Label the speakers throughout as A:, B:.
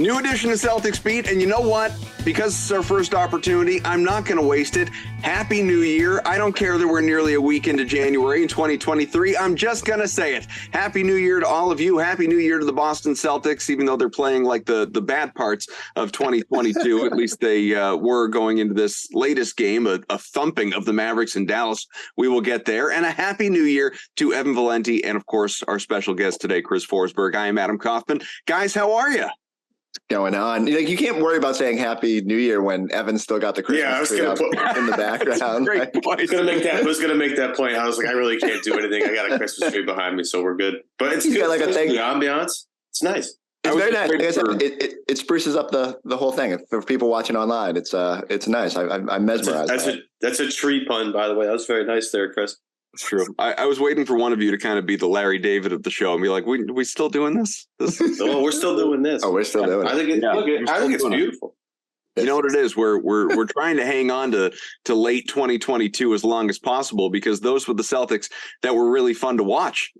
A: New edition of Celtics Beat, and you know what? Because it's our first opportunity, I'm not going to waste it. Happy New Year. I don't care that we're nearly a week into January in 2023. I'm just going to say it. Happy New Year to all of you. Happy New Year to the Boston Celtics, even though they're playing like the bad parts of 2022. At least they were going into this latest game, a thumping of the Mavericks in Dallas. We will get there. And a Happy New Year to Evan Valenti and, of course, our special guest today, Chris Forsberg. I am Adam Kaufman. Guys, how are you?
B: Going on. You can't worry about saying Happy New Year when Evan's still got the Christmas tree up in the background.
C: Great point. I was gonna make that point. I was like, I really can't do anything. I got a Christmas tree behind me, so we're good. But it's good. Like a thing. The ambiance, it's nice.
B: It's very nice. Like I said, it spruces up the whole thing. For people watching online, it's nice. I'm mesmerized.
C: That's a tree pun, by the way. That was very nice there, Chris.
A: It's true. I was waiting for one of you to kind of be the Larry David of the show and be like, we still doing this?
C: Oh, we're still doing this.
B: Oh, we're still doing it.
C: I think it's beautiful.
A: You know what it is? We're trying to hang on to late 2022 as long as possible, because those were the Celtics that were really fun to watch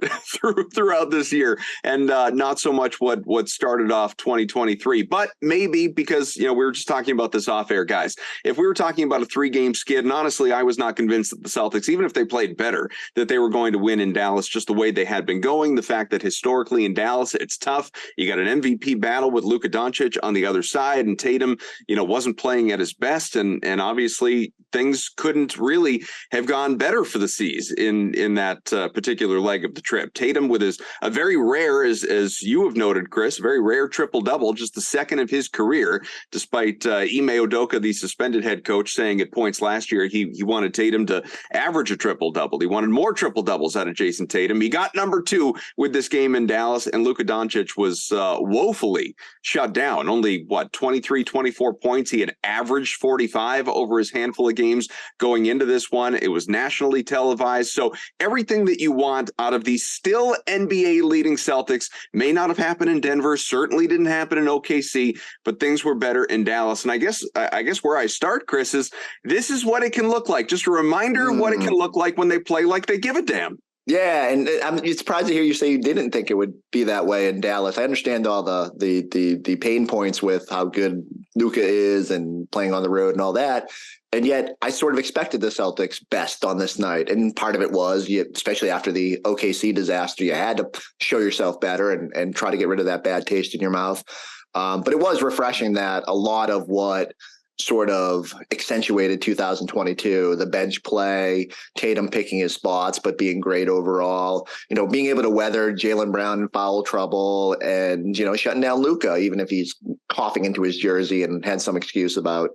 A: throughout this year, and not so much what started off 2023. But maybe because we were just talking about this off air, guys. If we were talking about a 3-game skid, and honestly, I was not convinced that the Celtics, even if they played better, that they were going to win in Dallas. Just the way they had been going, the fact that historically in Dallas it's tough. You got an MVP battle with Luka Doncic on the other side, and Tatum, wasn't playing at his best, and obviously things couldn't really have gone better for the C's in that particular leg of the trip. Tatum with a very rare, as you have noted, Chris, very rare triple-double, just the second of his career, despite Ime Udoka, the suspended head coach, saying at points last year he wanted Tatum to average a triple-double. He wanted more triple-doubles out of Jayson Tatum. He got number 2 with this game in Dallas, and Luka Doncic was woefully shut down. Only, 23, 24 points. He had averaged 45 over his handful of games going into this one. It was nationally televised. So everything that you want out of these still NBA leading Celtics may not have happened in Denver, certainly didn't happen in OKC, but things were better in Dallas. And I guess where I start, Chris, is this is what it can look like. Just a reminder of what it can look like when they play like they give a damn.
B: Yeah, and I'm surprised to hear you say you didn't think it would be that way in Dallas. I understand all the pain points with how good Luka is and playing on the road and all that, and yet I sort of expected the Celtics best on this night. And part of it was, especially after the OKC disaster, you had to show yourself better and try to get rid of that bad taste in your mouth. But it was refreshing that a lot of what sort of accentuated 2022, the bench play, Tatum picking his spots, but being great overall, being able to weather Jaylen Brown in foul trouble and, shutting down Luka, even if he's coughing into his jersey and had some excuse about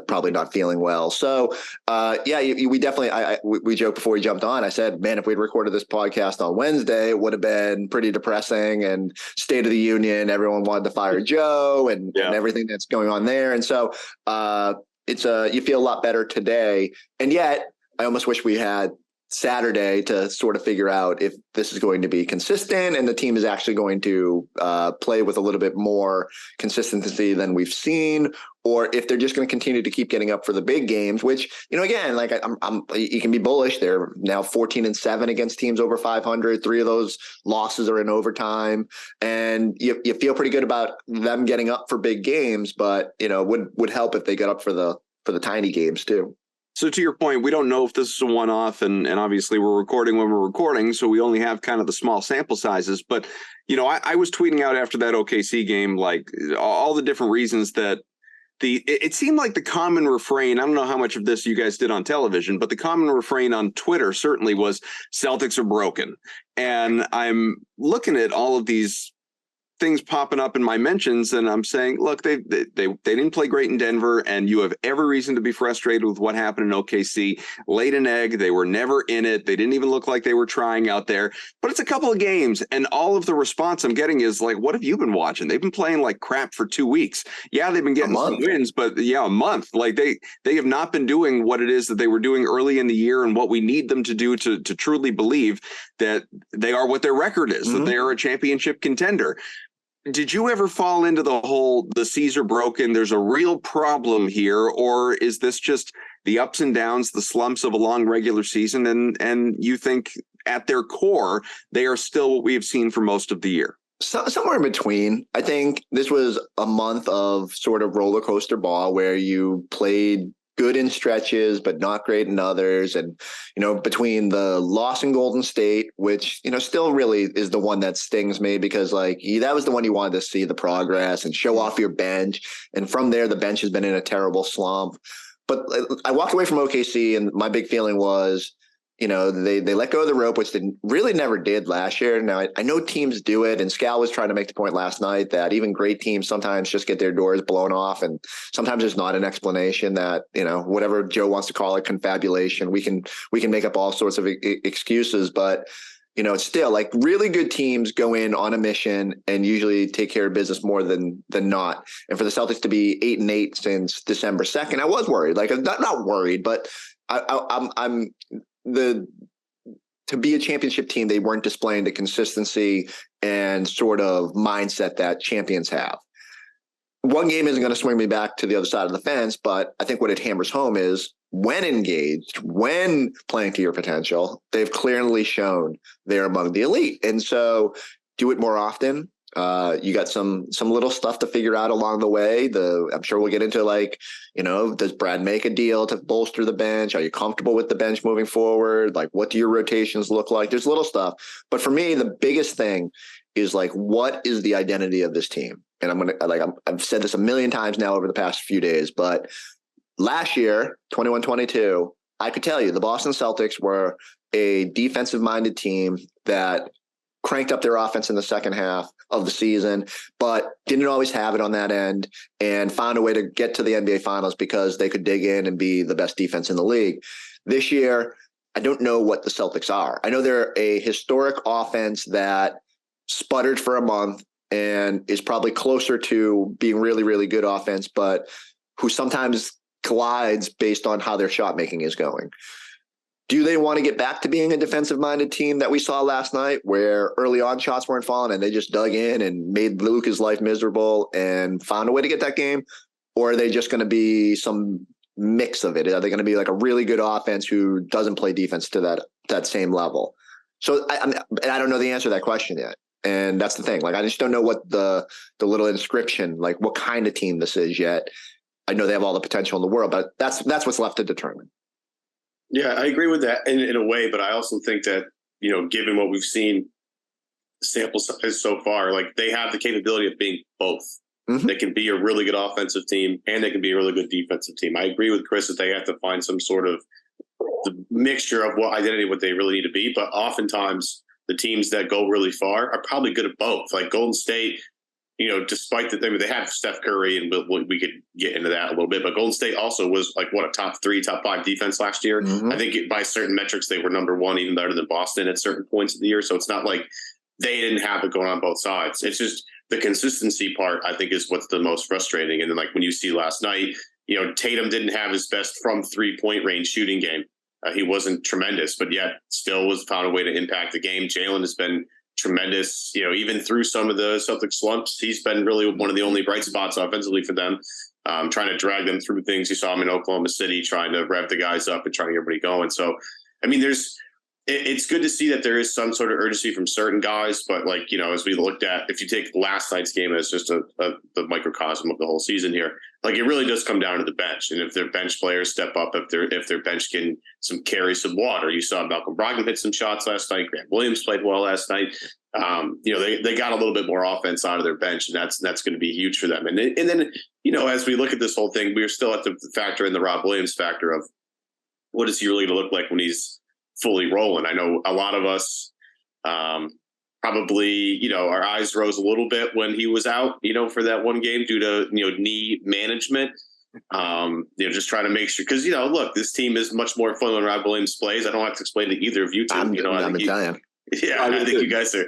B: probably not feeling well. So, we definitely, we joked before we jumped on. I said, man, if we'd recorded this podcast on Wednesday, it would have been pretty depressing and State of the Union. Everyone wanted to fire Joe and everything that's going on there. And so, you feel a lot better today. And yet I almost wish we had Saturday to sort of figure out if this is going to be consistent and the team is actually going to play with a little bit more consistency than we've seen, or if they're just going to continue to keep getting up for the big games, which, again, like you can be bullish. They're now 14-7 against teams over 500. 3 of those losses are in overtime, and you feel pretty good about them getting up for big games, but would help if they got up for the tiny games too.
A: So to your point, we don't know if this is a one-off, and obviously we're recording when we're recording, so we only have kind of the small sample sizes. But, I was tweeting out after that OKC game, like all the different reasons that it seemed like the common refrain, I don't know how much of this you guys did on television, but the common refrain on Twitter certainly was Celtics are broken. And I'm looking at all of these things popping up in my mentions, and I'm saying, look, they didn't play great in Denver, and you have every reason to be frustrated with what happened in OKC. Laid an egg. They were never in it. They didn't even look like they were trying out there. But it's a couple of games, and all of the response I'm getting is like, what have you been watching? They've been playing like crap for 2 weeks. Yeah, they've been getting some wins, but a month. Like they have not been doing what it is that they were doing early in the year, and what we need them to do to truly believe that they are what their record is, that they are a championship contender. Did you ever fall into the C's are broken, there's a real problem here, or is this just the ups and downs, the slumps of a long regular season, and you think at their core they are still what we have seen for most of the year?
B: Somewhere in between. I think this was a month of sort of roller coaster ball where you played good in stretches, but not great in others. And, between the loss in Golden State, which, still really is the one that stings me because that was the one you wanted to see the progress and show off your bench. And from there, the bench has been in a terrible slump. But I walked away from OKC and my big feeling was, they let go of the rope, which they really never did last year. Now, I know teams do it, and Scal was trying to make the point last night that even great teams sometimes just get their doors blown off, and sometimes there's not an explanation that, whatever Joe wants to call it, confabulation. We can make up all sorts of excuses, but it's still really good teams go in on a mission and usually take care of business more than not. And for the Celtics to be 8-8 since December 2nd, I was worried. Not worried, but I'm to be a championship team, they weren't displaying the consistency and sort of mindset that champions have. One game isn't going to swing me back to the other side of the fence, but I think what it hammers home is when engaged, when playing to your potential, they've clearly shown they're among the elite. And so do it more often. You got some little stuff to figure out along the way. I'm sure we'll get into does Brad make a deal to bolster the bench? Are you comfortable with the bench moving forward? What do your rotations look like? There's little stuff. But for me, the biggest thing is what is the identity of this team? And I've said this a million times now over the past few days, but last year, 21-22, I could tell you the Boston Celtics were a defensive minded team that cranked up their offense in the second half of the season, but didn't always have it on that end and found a way to get to the NBA Finals because they could dig in and be the best defense in the league. This year, I don't know what the Celtics are. I know they're a historic offense that sputtered for a month and is probably closer to being really, really good offense, but who sometimes collides based on how their shot making is going. Do they want to get back to being a defensive-minded team that we saw last night where early on shots weren't falling and they just dug in and made Luka's life miserable and found a way to get that game? Or are they just going to be some mix of it? Are they going to be a really good offense who doesn't play defense to that same level? So I don't know the answer to that question yet. And that's the thing. I just don't know what the little inscription, what kind of team this is yet. I know they have all the potential in the world, but that's what's left to determine.
C: Yeah, I agree with that in a way, but I also think that, given what we've seen, sample size so far, they have the capability of being both. Mm-hmm. They can be a really good offensive team and they can be a really good defensive team. I agree with Chris that they have to find some sort of the mixture of what identity, what they really need to be. But oftentimes the teams that go really far are probably good at both. Golden State, despite they have Steph Curry, and we could get into that a little bit, but Golden State also was a top 3, top 5 defense last year. Mm-hmm. I think by certain metrics, they were number 1, even better than Boston at certain points of the year. So it's not like they didn't have it going on both sides. It's just the consistency part, I think, is what's the most frustrating. And then when you see last night, Tatum didn't have his best from 3-point range shooting game. He wasn't tremendous, but yet still was found a way to impact the game. Jaylen has been tremendous, even through some of the Celtics slumps. He's been really one of the only bright spots offensively for them, trying to drag them through things. You saw him in Oklahoma City trying to rev the guys up and trying to get everybody going. So, it's good to see that there is some sort of urgency from certain guys, but as we looked at, if you take last night's game as just the microcosm of the whole season here, it really does come down to the bench. And if their bench players step up, if their bench can carry some water, you saw Malcolm Brogdon hit some shots last night. Grant Williams played well last night. They got a little bit more offense out of their bench, and that's going to be huge for them. And then as we look at this whole thing, we're still at the factor in the Rob Williams factor of what is he really going to look like when he's fully rolling. I know a lot of us probably, our eyes rose a little bit when he was out, for that one game due to, knee management. Just trying to make sure, because, look, this team is much more fun when Rob Williams plays. I don't have to explain to either of you two.
B: I'm Italian.
C: Yeah, I think you guys are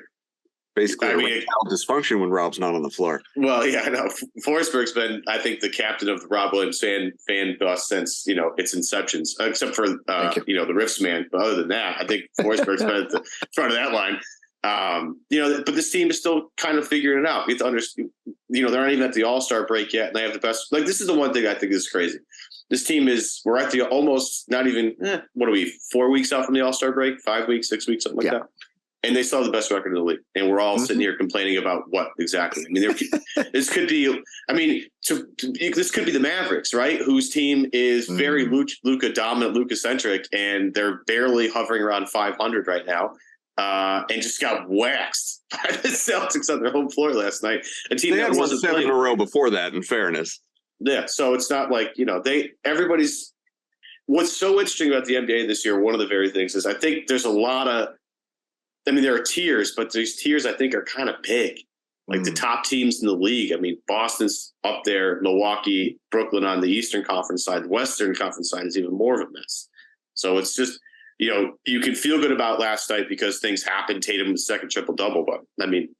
A: basically dysfunction when Rob's not on the floor.
C: Well, yeah, I know. Forsberg's been, I think, the captain of the Rob Williams fan bus since, its inceptions, except for, the Riffs man. But other than that, I think Forsberg's been at the front of that line. But this team is still kind of figuring it out. You have to understand, they're not even at the All-Star break yet, and they have the best. This is the one thing I think is crazy. This team we're at the almost not even, what are we, 4 weeks out from the All-Star break, 5 weeks, 6 weeks, something like that. and they still have the best record in the league. And we're all sitting here complaining about what exactly. I mean, this could be. I mean, this could be the Mavericks, right? Whose team is very Luka dominant, Luka centric, and they're barely hovering around 500 right now, and just got waxed by the Celtics on their home floor last night. A team
A: they
C: that
A: had won
C: wasn't
A: 7
C: playing
A: in a row before that. In fairness,
C: yeah. So it's not like everybody's. What's so interesting about the NBA this year, one of the very things is I think there's a lot of. I mean, there are tiers, but these tiers I think are kind of big. Like the top teams in the league. I mean, Boston's up there, Milwaukee, Brooklyn on the Eastern Conference side. The Western Conference side is even more of a mess. So it's just, you can feel good about last night because things happened. Tatum's second triple-double. But, I mean,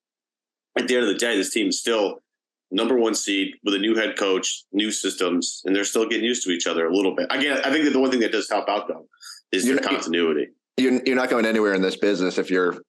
C: at the end of the day, this team is still number 1 seed with a new head coach, new systems, and they're still getting used to each other a little bit. Again, I think that the one thing that does help out, though, is their continuity.
B: You're not going anywhere in this business if you're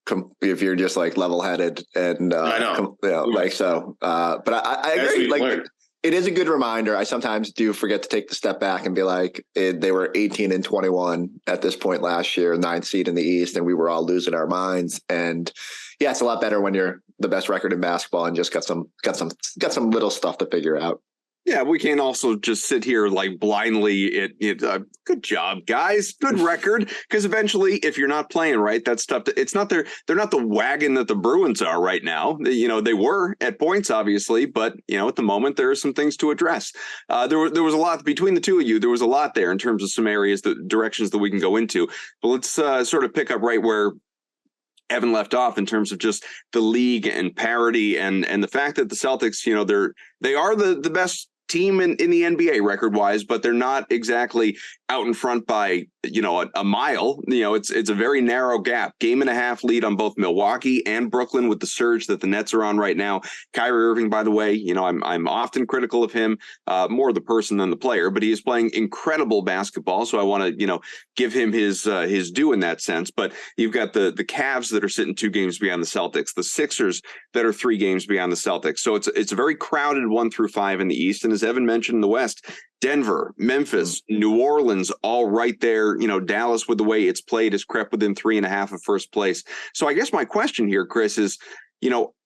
B: just like level-headed and
C: I know.
B: like so. But I agree. Like it is a good reminder. I sometimes do forget to take the step back and be like, they were 18-21 at this point last year, 9th seed in the East, and we were all losing our minds. And yeah, it's a lot better when you're the best record in basketball and just got some little stuff to figure out.
A: Yeah, we can't also just sit here like blindly. Good job, guys. Good record. Because eventually, if you're not playing right, that's tough. It's not they're not the wagon that the Bruins are right now. They were at points, obviously, but at the moment there are some things to address. There was a lot between the two of you. There was a lot there in terms of some areas, directions that we can go into. But let's sort of pick up right where Evan left off in terms of just the league and parity and the fact that the Celtics, they are the best team in the NBA record wise, but they're not exactly out in front by a mile. It's a very narrow gap. 1.5 lead on both Milwaukee and Brooklyn with the surge that the Nets are on right now. Kyrie Irving, by the way, I'm often critical of him, more the person than the player, but he is playing incredible basketball. So I want to give him his due in that sense. But you've got the Cavs that are sitting 2 games beyond the Celtics, the Sixers that are 3 games beyond the Celtics. So it's a very crowded 1 through 5 in the East, and as Evan mentioned, in the West, Denver, Memphis, New Orleans, all right there. Dallas, with the way it's played, has crept within 3.5 of first place. So I guess my question here, Chris, is,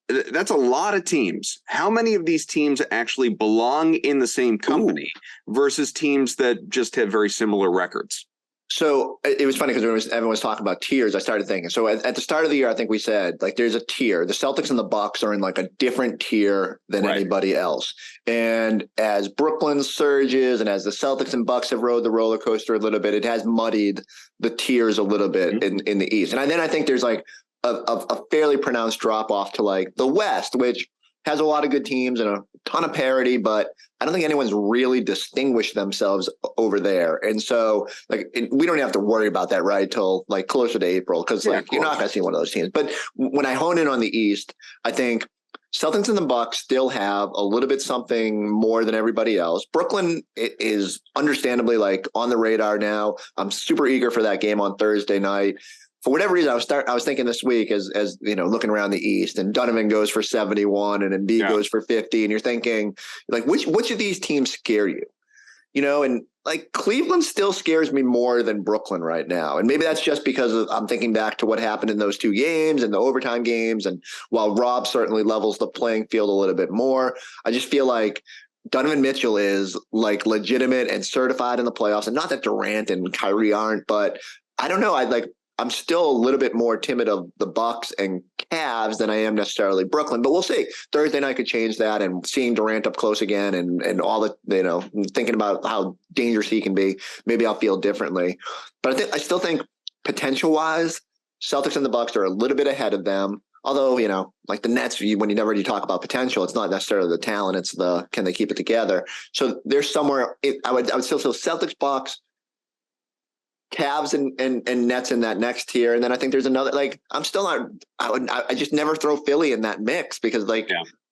A: that's a lot of teams. How many of these teams actually belong in the same company versus teams that just have very similar records?
B: So it was funny because when Evan was talking about tiers, I started thinking. So at the start of the year, I think we said like there's a tier. The Celtics and the Bucks are in like a different tier than anybody else. And as Brooklyn surges and as the Celtics and Bucks have rode the roller coaster a little bit, it has muddied the tiers a little bit in the East. And then I think there's like a fairly pronounced drop off to like the West, which has a lot of good teams and a ton of parity, but I don't think anyone's really distinguished themselves over there. And so we don't have to worry about that right till like closer to April because you're not going to see one of those teams. But when I hone in on the East, I think Celtics and the Bucks still have a little bit something more than everybody else. Brooklyn is understandably like on the radar now. I'm super eager for that game on Thursday night. For whatever reason, I was thinking this week as looking around the East, and Donovan goes for 71 and Embiid goes for 50, and you're thinking like which of these teams scare you? And like Cleveland still scares me more than Brooklyn right now. And maybe that's just because I'm thinking back to what happened in those 2 games and the overtime games. And while Rob certainly levels the playing field a little bit more, I just feel like Donovan Mitchell is like legitimate and certified in the playoffs. And not that Durant and Kyrie aren't, but I don't know. I'm still a little bit more timid of the Bucks and Cavs than I am necessarily Brooklyn, but we'll see. Thursday night could change that, and seeing Durant up close again and all the, thinking about how dangerous he can be, maybe I'll feel differently. But I still think potential wise, Celtics and the Bucks are a little bit ahead of them. Although, like the Nets, when you talk about potential, it's not necessarily the talent, it's the, can they keep it together? So there's somewhere, I would still feel Celtics, Bucks, Cavs and Nets in that next tier. And then I think there's another, like, I just never throw Philly in that mix because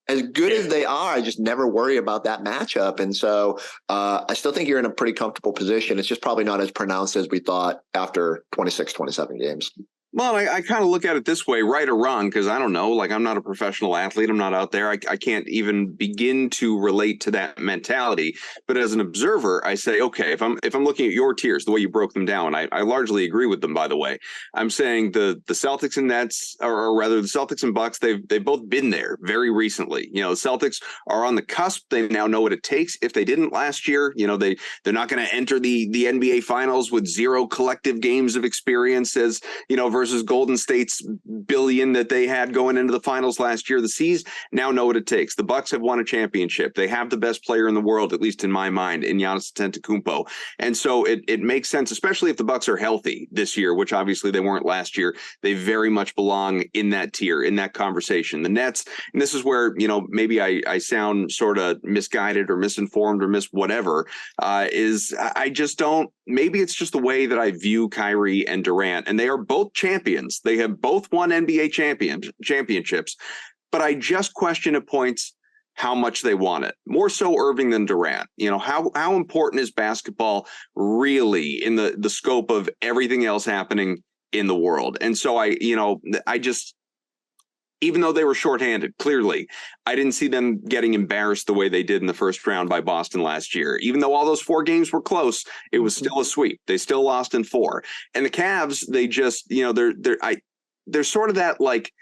B: as good as they are, I just never worry about that matchup. And so I still think you're in a pretty comfortable position. It's just probably not as pronounced as we thought after 26, 27 games.
A: Well, I kind of look at it this way, right or wrong, because I don't know. Like, I'm not a professional athlete. I'm not out there. I can't even begin to relate to that mentality. But as an observer, I say, okay, if I'm looking at your tiers, the way you broke them down, I largely agree with them. By the way, I'm saying the Celtics and Nets, or rather the Celtics and Bucks, they've both been there very recently. You know, the Celtics are on the cusp. They now know what it takes. If they didn't last year, you know, they're not going to enter the NBA Finals with 0 collective games of experience, as you know, versus Golden State's billion that they had going into the finals last year. The C's now know what it takes. The Bucks have won a championship. They have the best player in the world, at least in my mind, in Giannis Antetokounmpo. And so it makes sense, especially if the Bucks are healthy this year, which obviously they weren't last year. They very much belong in that tier, in that conversation. The Nets, and this is where, you know, maybe I sound sort of misguided or misinformed or whatever, is I just don't, maybe it's just the way that I view Kyrie and Durant, and they are both champions. They have both won NBA championships, but I just question at points how much they want it. More so Irving than Durant. You know, how important is basketball really in the scope of everything else happening in the world? And so I just, even though they were shorthanded, clearly, I didn't see them getting embarrassed the way they did in the first round by Boston last year. Even though all those 4 games were close, it was still a sweep. They still lost in 4. And the Cavs, they just, you know, they're sort of that like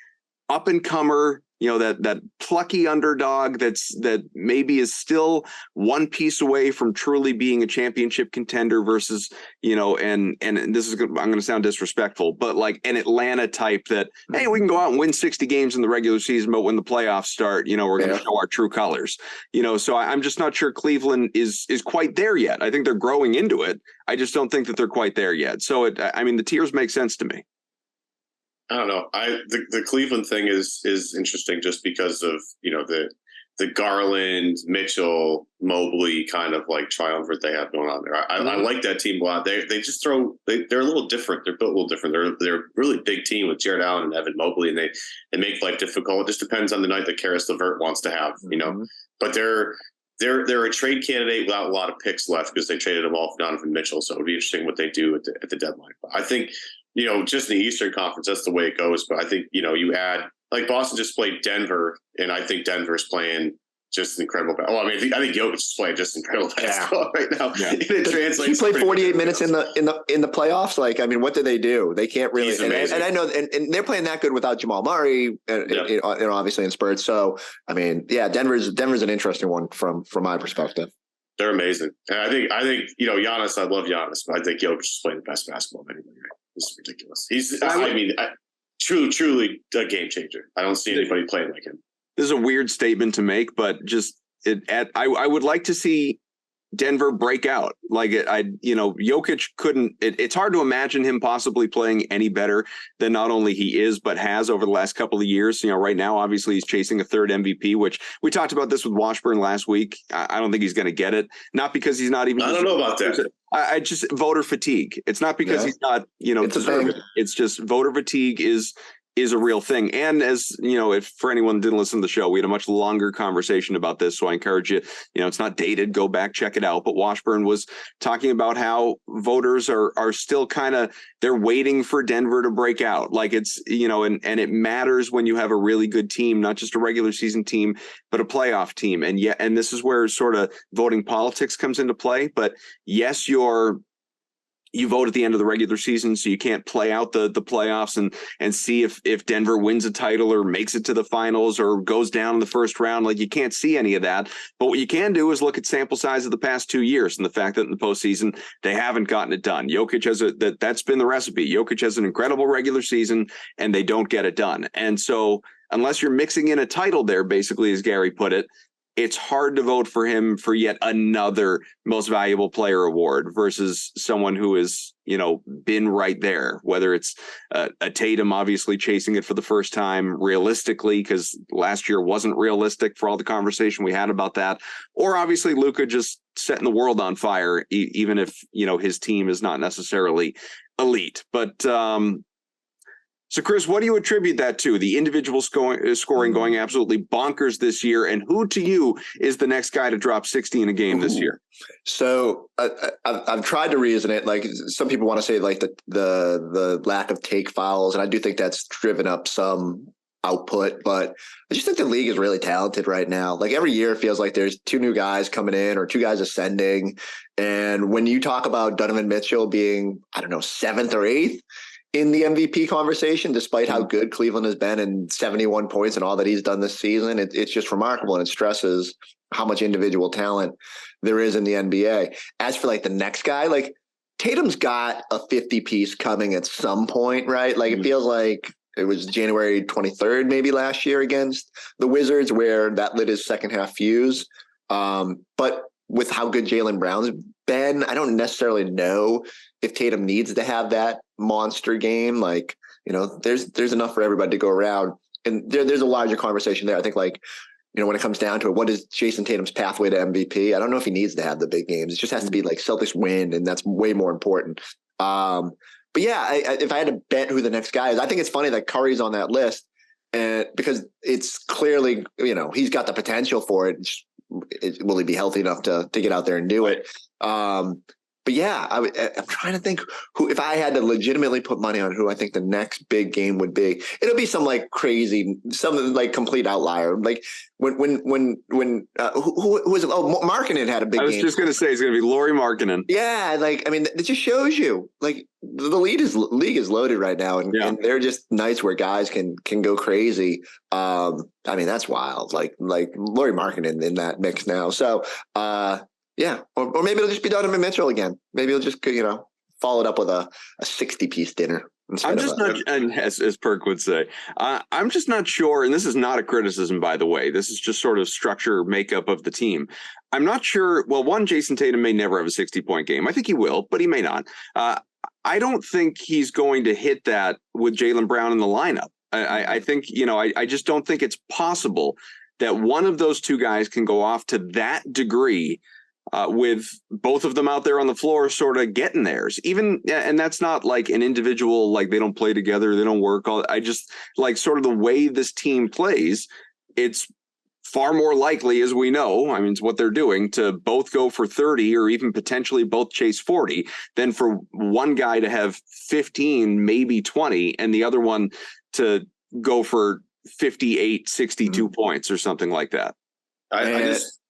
A: up and comer, you know, that plucky underdog that maybe is still one piece away from truly being a championship contender versus, you know, and this is, I'm going to sound disrespectful, but like an Atlanta type that, hey, we can go out and win 60 games in the regular season, but when the playoffs start, you know, we're going to show our true colors, you know. So I'm just not sure Cleveland is quite there yet. I think they're growing into it. I just don't think that they're quite there yet. So I mean, the tiers make sense to me.
C: I don't know. The Cleveland thing is interesting just because of, you know, the Garland, Mitchell, Mobley kind of like triumvirate they have going on there. I like that team a lot. They just they're a little different. They're built a little different. They're a really big team with Jared Allen and Evan Mobley, and they make life difficult. It just depends on the night that Karis LeVert wants to have, you know. But they're a trade candidate without a lot of picks left because they traded them all for Donovan Mitchell. So it'll be interesting what they do at the deadline. But I think, you know, just in the Eastern Conference, that's the way it goes. But I think, you know, you add, like Boston just played Denver, and I think Denver's playing just incredible. Well, I mean, I think Jokic is playing just incredible basketball right now. Yeah. It translates.
B: He played 48 minutes in the playoffs. Like, I mean, what do? They can't really. And I know, and they're playing that good without Jamal Murray, and obviously in Spurs. So, I mean, yeah, Denver's an interesting one from my perspective.
C: They're amazing, and I think you know, Giannis. I love Giannis, but I think Jokic is playing the best basketball of anybody. Right? This is ridiculous. He's, truly a game changer. I don't see anybody playing like him.
A: This is a weird statement to make, but just I would like to see Denver break out. Like Jokic couldn't. It's hard to imagine him possibly playing any better than not only he is, but has over the last couple of years. You know, right now, obviously, he's chasing a 3rd MVP, which we talked about this with Washburn last week. I don't think he's going to get it. Not because he's not even.
C: I don't know about that.
A: I just voter fatigue. It's not because he's not, you know, deserving. It's just voter fatigue is a real thing. And as you know, if for anyone who didn't listen to the show, we had a much longer conversation about this. So I encourage you, you know, it's not dated, go back, check it out. But Washburn was talking about how voters are still kind of, they're waiting for Denver to break out. Like it's, you know, and it matters when you have a really good team, not just a regular season team, but a playoff team. And this is where sort of voting politics comes into play. But yes, you vote at the end of the regular season, so you can't play out the playoffs and see if Denver wins a title or makes it to the finals or goes down in the first round. Like, you can't see any of that. But what you can do is look at sample size of the past 2 years and the fact that in the postseason they haven't gotten it done. Jokic has that's been the recipe. Jokic has an incredible regular season and they don't get it done. And so unless you're mixing in a title there, basically, as Gary put it, it's hard to vote for him for yet another most valuable player award versus someone who has, you know, been right there, whether it's a Tatum obviously chasing it for the first time realistically, because last year wasn't realistic for all the conversation we had about that, or obviously Luka just setting the world on fire, even if, you know, his team is not necessarily elite. But So, Chris, what do you attribute that to? The individual scoring going absolutely bonkers this year, and who to you is the next guy to drop 60 in a game this year?
B: So I've tried to reason it. Like some people want to say, like the lack of take fouls, and I do think that's driven up some output, but I just think the league is really talented right now. Like every year it feels like there's 2 new guys coming in or 2 guys ascending. And when you talk about Donovan Mitchell being, I don't know, 7th or 8th in the MVP conversation, despite how good Cleveland has been and 71 points and all that he's done this season, it's just remarkable. And it stresses how much individual talent there is in the NBA. As for like the next guy, like Tatum's got a 50 piece coming at some point, right? Like it feels like it was January 23rd, maybe last year against the Wizards, where that lit his second half fuse. But with how good Jaylen Brown's been, I don't necessarily know if Tatum needs to have that monster game. Like, you know, there's enough for everybody to go around. And there's a larger conversation there. I think, like, you know, when it comes down to it, what is Jayson Tatum's pathway to MVP? I don't know if he needs to have the big games. It just has to be like Celtics win, and that's way more important. But yeah, if I had to bet who the next guy is, I think it's funny that Curry's on that list, and because it's clearly, you know, he's got the potential for it. Will he be healthy enough to get out there and do it? But yeah, I'm trying to think who, if I had to legitimately put money on who I think the next big game would be, it'll be some like crazy, some like complete outlier. Like when who was it? Oh, Markkanen had a big game.
A: I was just going to say it's going to be Lauri Markkanen.
B: Yeah. Like, I mean, it just shows you like the league is loaded right now. And there are just nights where guys can go crazy. I mean, that's wild. Like Lauri Markkanen in that mix now. So, yeah, or maybe it'll just be Donovan Mitchell again. Maybe he'll just, you know, follow it up with a 60-piece dinner.
A: I'm just not, and as Perk would say, I'm just not sure, and this is not a criticism, by the way. This is just sort of structure makeup of the team. I'm not sure. Well, one, Jayson Tatum may never have a 60-point game. I think he will, but he may not. I don't think he's going to hit that with Jaylen Brown in the lineup. I think, you know, I just don't think it's possible that one of those 2 guys can go off to that degree with both of them out there on the floor sort of getting theirs. Even, and that's not like an individual, like they don't play together, they don't work. I just like sort of the way this team plays, it's far more likely, as we know, I mean, it's what they're doing, to both go for 30 or even potentially both chase 40 than for one guy to have 15, maybe 20, and the other one to go for 58, 62 points or something like that.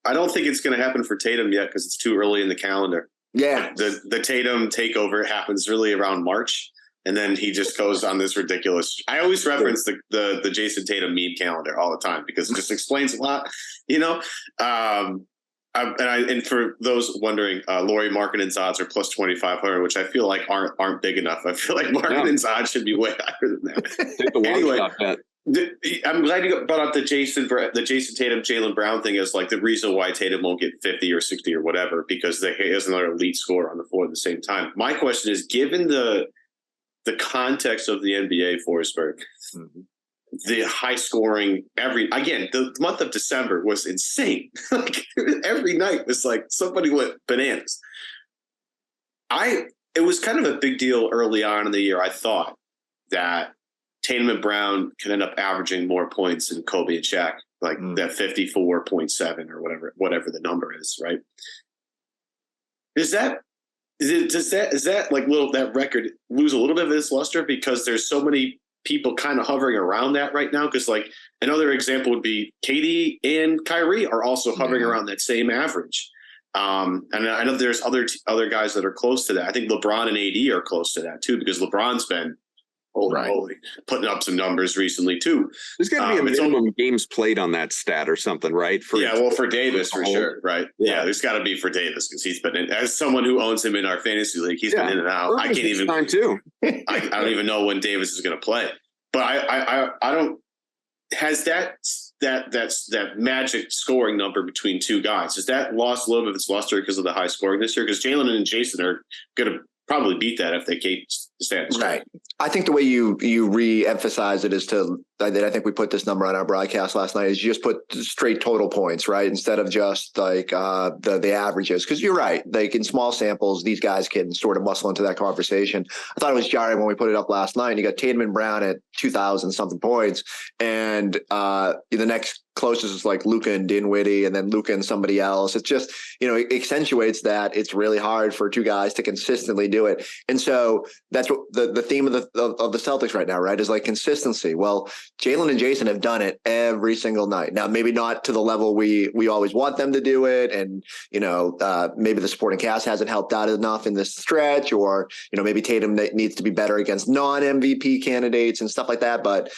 C: I don't think it's going to happen for Tatum yet because it's too early in the calendar.
B: Yeah.
C: The Tatum takeover happens really around March, and then he just goes on this ridiculous. I always reference the Jayson Tatum meme calendar all the time because it just explains a lot, you know. And for those wondering, Lauri Markkanen's odds are plus 2,500, which I feel like aren't big enough. I feel like Markkanen's odds should be way higher than that.
A: Take the long shot bet.
C: I'm glad you brought up the Jayson Tatum, Jaylen Brown thing as like the reason why Tatum won't get 50 or 60 or whatever, because he has another elite scorer on the floor at the same time. My question is, given the context of the NBA, Forsberg, the high scoring the month of December was insane. Like every night was like somebody went bananas. It was kind of a big deal early on in the year. I thought that Tatum and Brown can end up averaging more points than Kobe and Shaq, like that 54.7 or whatever the number is, right? Does that like that record lose a little bit of its luster because there's so many people kind of hovering around that right now? Because like another example would be KD and Kyrie are also hovering around that same average. And I know there's other guys that are close to that. I think LeBron and AD are close to that too, because LeBron's been holy, putting up some numbers recently too.
A: There's got to be a minimum games played on that stat or something, right?
C: For Davis for sure, right? Yeah, there's got to be for Davis because he's been in. As someone who owns him in our fantasy league, he's been in and out. I can't even.
A: Time too.
C: I don't even know when Davis is going to play. But I don't. Has that magic scoring number between 2 guys, has that lost a little bit of its luster because of the high scoring this year? Because Jaylen and Jayson are going to probably beat that if they stands.
B: Right. I think the way you re-emphasize it is I think we put this number on our broadcast last night, is you just put straight total points, right? Instead of just like the averages. Because you're right. Like in small samples, these guys can sort of muscle into that conversation. I thought it was jarring when we put it up last night. You got Tatum and Brown at 2,000 something points. And the next closest is like Luka and Dinwiddie, and then Luka and somebody else. It's just, it accentuates that it's really hard for two guys to consistently do it. And so that's what the theme of the Celtics right now, right, is like consistency. Well, Jaylen and Jayson have done it every single night. Now, maybe not to the level we always want them to do it. And, maybe the supporting cast hasn't helped out enough in this stretch, or, maybe Tatum needs to be better against non-MVP candidates and stuff like that. But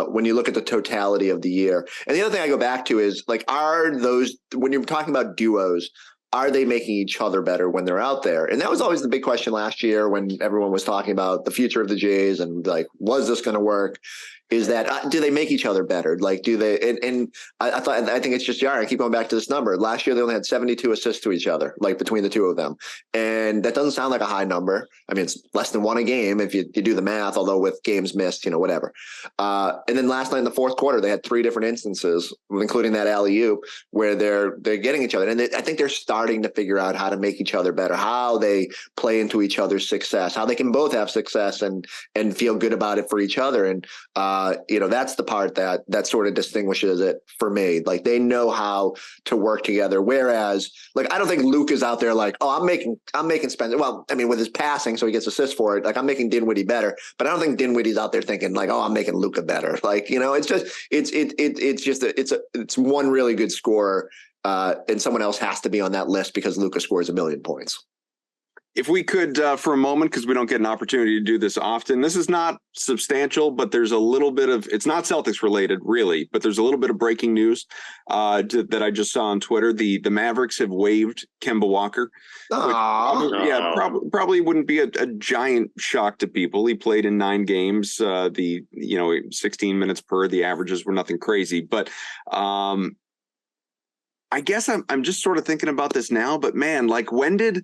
B: when you look at the totality of the year. And the other thing I go back to is like, when you're talking about duos, are they making each other better when they're out there? And that was always the big question last year when everyone was talking about the future of the Jays and like, was this going to work? Is that do they make each other better? Like, do they? And I think it's just jarring. I keep going back to this number. Last year they only had 72 assists to each other, like between the two of them, and that doesn't sound like a high number. I mean, it's less than one a game if you do the math. Although with games missed, whatever. And then last night in the fourth quarter, they had three different instances, including that alley-oop, where they're getting each other, and I think they're starting to figure out how to make each other better, how they play into each other's success, how they can both have success and feel good about it for each other, and. That's the part that sort of distinguishes it for me. Like they know how to work together. Whereas, like, I don't think Luke is out there like, oh, I'm making Spencer. Well, I mean, with his passing, so he gets assists for it. Like I'm making Dinwiddie better, but I don't think Dinwiddie's out there thinking like, oh, I'm making Luka better. Like, it's just it's one really good scorer, and someone else has to be on that list because Luka scores 1,000,000 points.
A: If we could, for a moment, because we don't get an opportunity to do this often, this is not substantial, but there's a little bit of, it's not Celtics related really, but there's a little bit of breaking news that I just saw on Twitter. The Mavericks have waived Kemba Walker. Probably wouldn't be a giant shock to people. He played in 9 games, 16 minutes per, the averages were nothing crazy, but I guess I'm just sort of thinking about this now, but man, like when did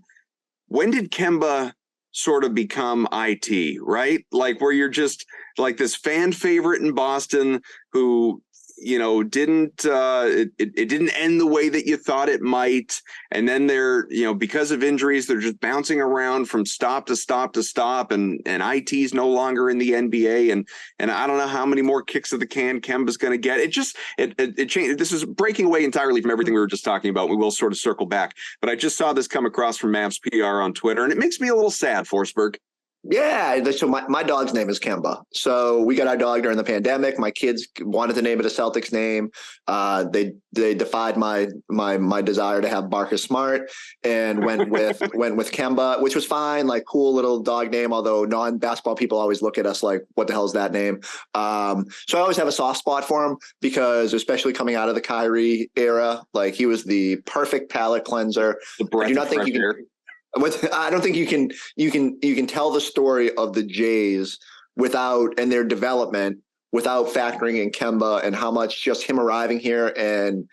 A: Kemba sort of become IT, right? Like where you're just like this fan favorite in Boston who, didn't it didn't end the way that you thought it might. And then they're, because of injuries, they're just bouncing around from stop to stop to stop. And IT's no longer in the NBA. And I don't know how many more kicks of the can Kemba's going to get. It changed. This is breaking away entirely from everything we were just talking about. We will sort of circle back. But I just saw this come across from Mavs PR on Twitter, and it makes me a little sad, Forsberg.
B: Yeah, so my dog's name is Kemba. So we got our dog during the pandemic. My kids wanted to name it a Celtics name. They defied my desire to have Marcus Smart and went with Kemba, which was fine, like cool little dog name. Although non-basketball people always look at us like, what the hell is that name? So I always have a soft spot for him because, especially coming out of the Kyrie era, like he was the perfect palate cleanser. I do not think you can. I don't think you can tell the story of the Jays and their development without factoring in Kemba and how much just him arriving here and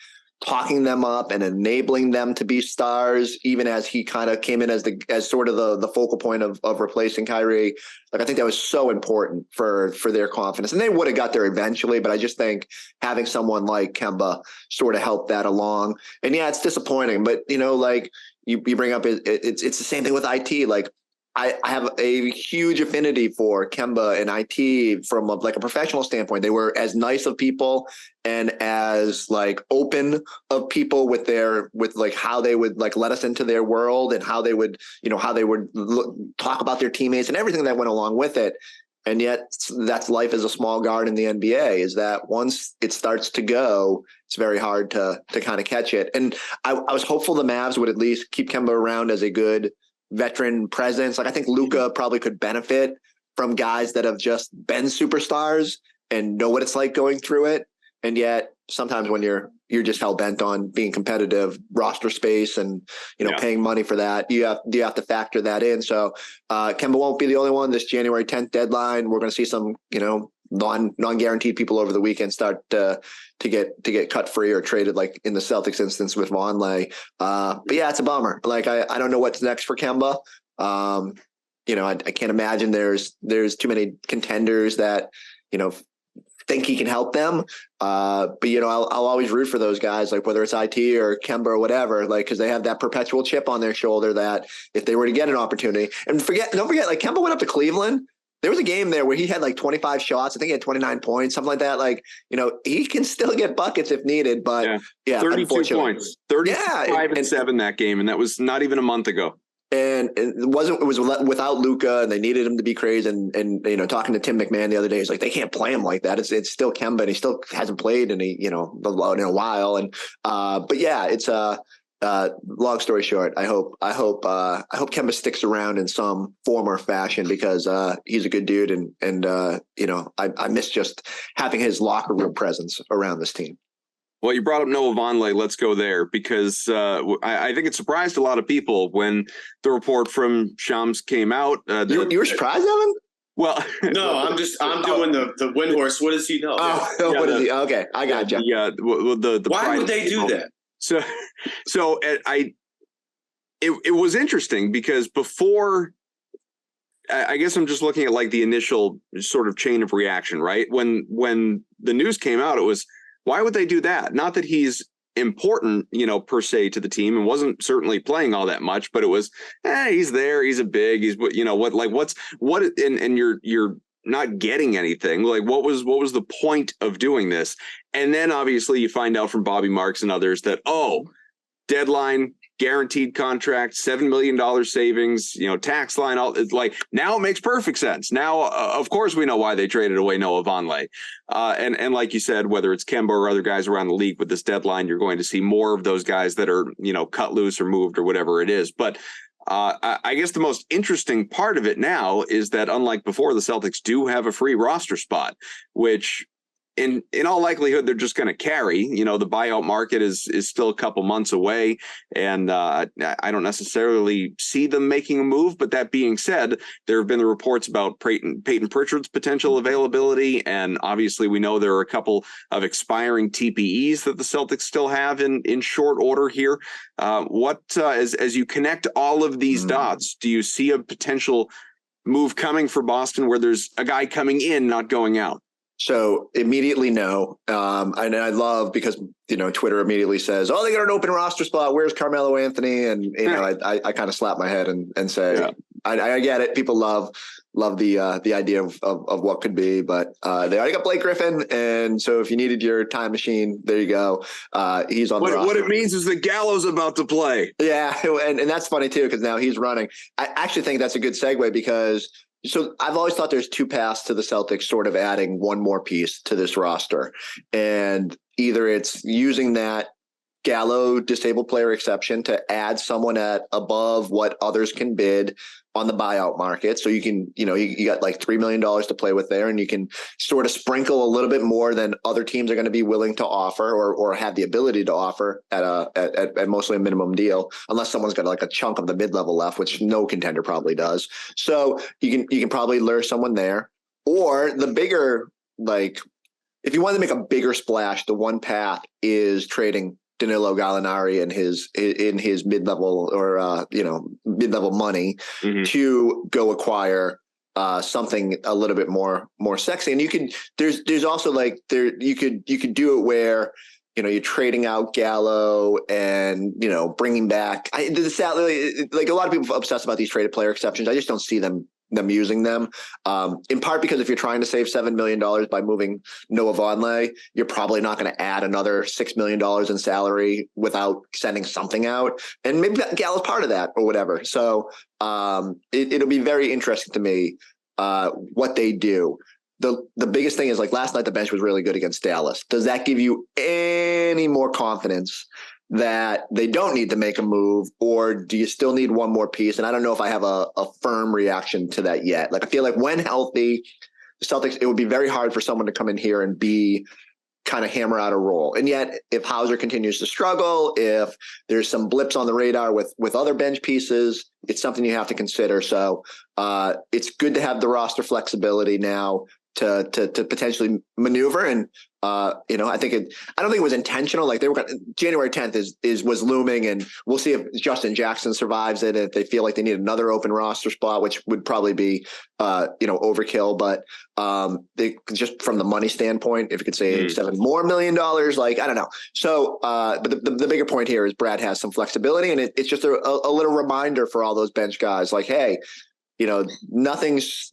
B: talking them up and enabling them to be stars, even as he kind of came in as sort of the focal point of replacing Kyrie. Like I think that was so important for their confidence, and they would have got there eventually. But I just think having someone like Kemba sort of helped that along. And yeah, it's disappointing, but like. You bring up it's the same thing with IT. Like I have a huge affinity for Kemba and IT from like a professional standpoint. They were as nice of people and as like open of people with like how they would like let us into their world and how they would talk about their teammates and everything that went along with it. And yet that's life as a small guard in the NBA, is that once it starts to go, it's very hard to kind of catch it. And I was hopeful the Mavs would at least keep Kemba around as a good veteran presence. Like I think Luka probably could benefit from guys that have just been superstars and know what it's like going through it. And yet sometimes when you're just hell bent on being competitive, roster space and, paying money for that, you have to factor that in. So Kemba won't be the only one. This January 10th deadline, we're going to see some, non-guaranteed people over the weekend start to get cut free or traded, like in the Celtics instance with Vonleh. But yeah, it's a bummer. Like I don't know what's next for Kemba. I can't imagine there's too many contenders that, think he can help them. But I'll always root for those guys, like whether it's IT or Kemba or whatever, like, cause they have that perpetual chip on their shoulder that if they were to get an opportunity, and don't forget, like Kemba went up to Cleveland. There was a game there where he had like 25 shots. I think he had 29 points, something like that. Like, he can still get buckets if needed, but
A: 32 points, 35 and 7 that game. And that was not even a month ago.
B: And it was without Luka, and they needed him to be crazy. And talking to Tim McMahon the other day, he's like, they can't play him like that. It's still Kemba, and he still hasn't played in a while. And but yeah, it's long story short, I hope Kemba sticks around in some form or fashion, because he's a good dude, and I miss just having his locker room presence around this team.
A: Well, you brought up Noah Vonleh. Let's go there, because I think it surprised a lot of people when the report from Shams came out.
B: You were surprised, Evan?
A: Well,
C: no, I'm doing the Windhorse. What does he know?
B: What is he? Okay, I got you.
A: Yeah, the
C: why would they do that?
A: So it was interesting, because before, I guess I'm just looking at like the initial sort of chain of reaction, right? When the news came out, it was, why would they do that? Not that he's important, per se to the team, and wasn't certainly playing all that much, but it was, he's there, he's a big, he's and you're not getting anything. Like, what was the point of doing this? And then obviously you find out from Bobby Marks and others that, deadline, guaranteed contract, $7 million savings, tax line, all, it's like, now it makes perfect sense. Now, of course, we know why they traded away Noah Vonleh. And like you said, whether it's Kemba or other guys around the league with this deadline, you're going to see more of those guys that are, cut loose or moved or whatever it is. But I guess the most interesting part of it now is that, unlike before, the Celtics do have a free roster spot, which in all likelihood, they're just going to carry. The buyout market is still a couple months away, and I don't necessarily see them making a move. But that being said, there have been the reports about Peyton Pritchard's potential availability, and obviously we know there are a couple of expiring TPEs that the Celtics still have in short order here. As you connect all of these dots, do you see a potential move coming for Boston where there's a guy coming in, not going out?
B: So immediately no. And I love, because, Twitter immediately says, they got an open roster spot. Where's Carmelo Anthony? And, I kind of slap my head and say, I get it. People love the idea of what could be, but they already got Blake Griffin. And so if you needed your time machine, there you go. He's on the roster.
A: What it means is that Gallo's about to play.
B: Yeah. And that's funny too, because now he's running. I actually think that's a good segue, because so I've always thought there's two paths to the Celtics sort of adding one more piece to this roster. And either it's using that Gallo disabled player exception to add someone at above what others can bid on the buyout market. So you can, you got like $3 million to play with there, and you can sort of sprinkle a little bit more than other teams are going to be willing to offer or have the ability to offer at mostly a minimum deal, unless someone's got like a chunk of the mid-level left, which no contender probably does. So you can probably lure someone there, or the bigger, like if you want to make a bigger splash, the one path is trading Danilo Gallinari and his mid-level or mid-level money to go acquire something a little bit more sexy. And you could there's also like you could do it where you're trading out Gallo and bringing back like a lot of people obsess about these traded player exceptions. I just don't see them using them, in part because if you're trying to save $7 million by moving Noah Vonleh, you're probably not going to add another $6 million in salary without sending something out. And maybe Gallo's part of that or whatever. So it'll be very interesting to me what they do. The biggest thing is, like, last night the bench was really good against Dallas. Does that give you any more confidence that they don't need to make a move, or do you still need one more piece? And I don't know if I have a firm reaction to that yet. Like, I feel like when healthy, the Celtics, it would be very hard for someone to come in here and be kind of hammer out a role. And yet, if Hauser continues to struggle, if there's some blips on the radar with other bench pieces, it's something you have to consider. So it's good to have the roster flexibility now to potentially maneuver. And I don't think it was intentional. Like January 10th was looming, and we'll see if Justin Jackson survives it. If they feel like they need another open roster spot, which would probably be overkill, but they just from the money standpoint, if you could save $7 more million, like I don't know. So, but the bigger point here is Brad has some flexibility, and it's just a little reminder for all those bench guys, like, hey, nothing's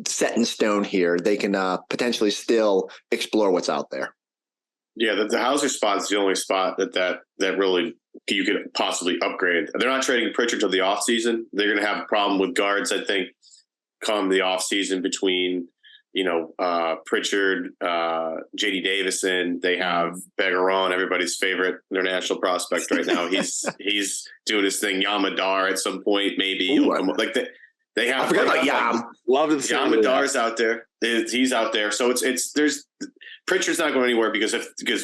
B: set in stone here. They can potentially still explore what's out there.
C: Yeah, the Hauser spot is the only spot that really you could possibly upgrade. They're not trading Pritchard till the offseason. They're going to have a problem with guards, I think, come the offseason between, Pritchard, J.D. Davison. They have Begaron, everybody's favorite international prospect right now. He's doing his thing. Yamadar at some point, maybe. They have.
B: I forgot about Yam.
A: Love it.
C: Yamadar's out there. He's out there. So there's Pritchard's not going anywhere because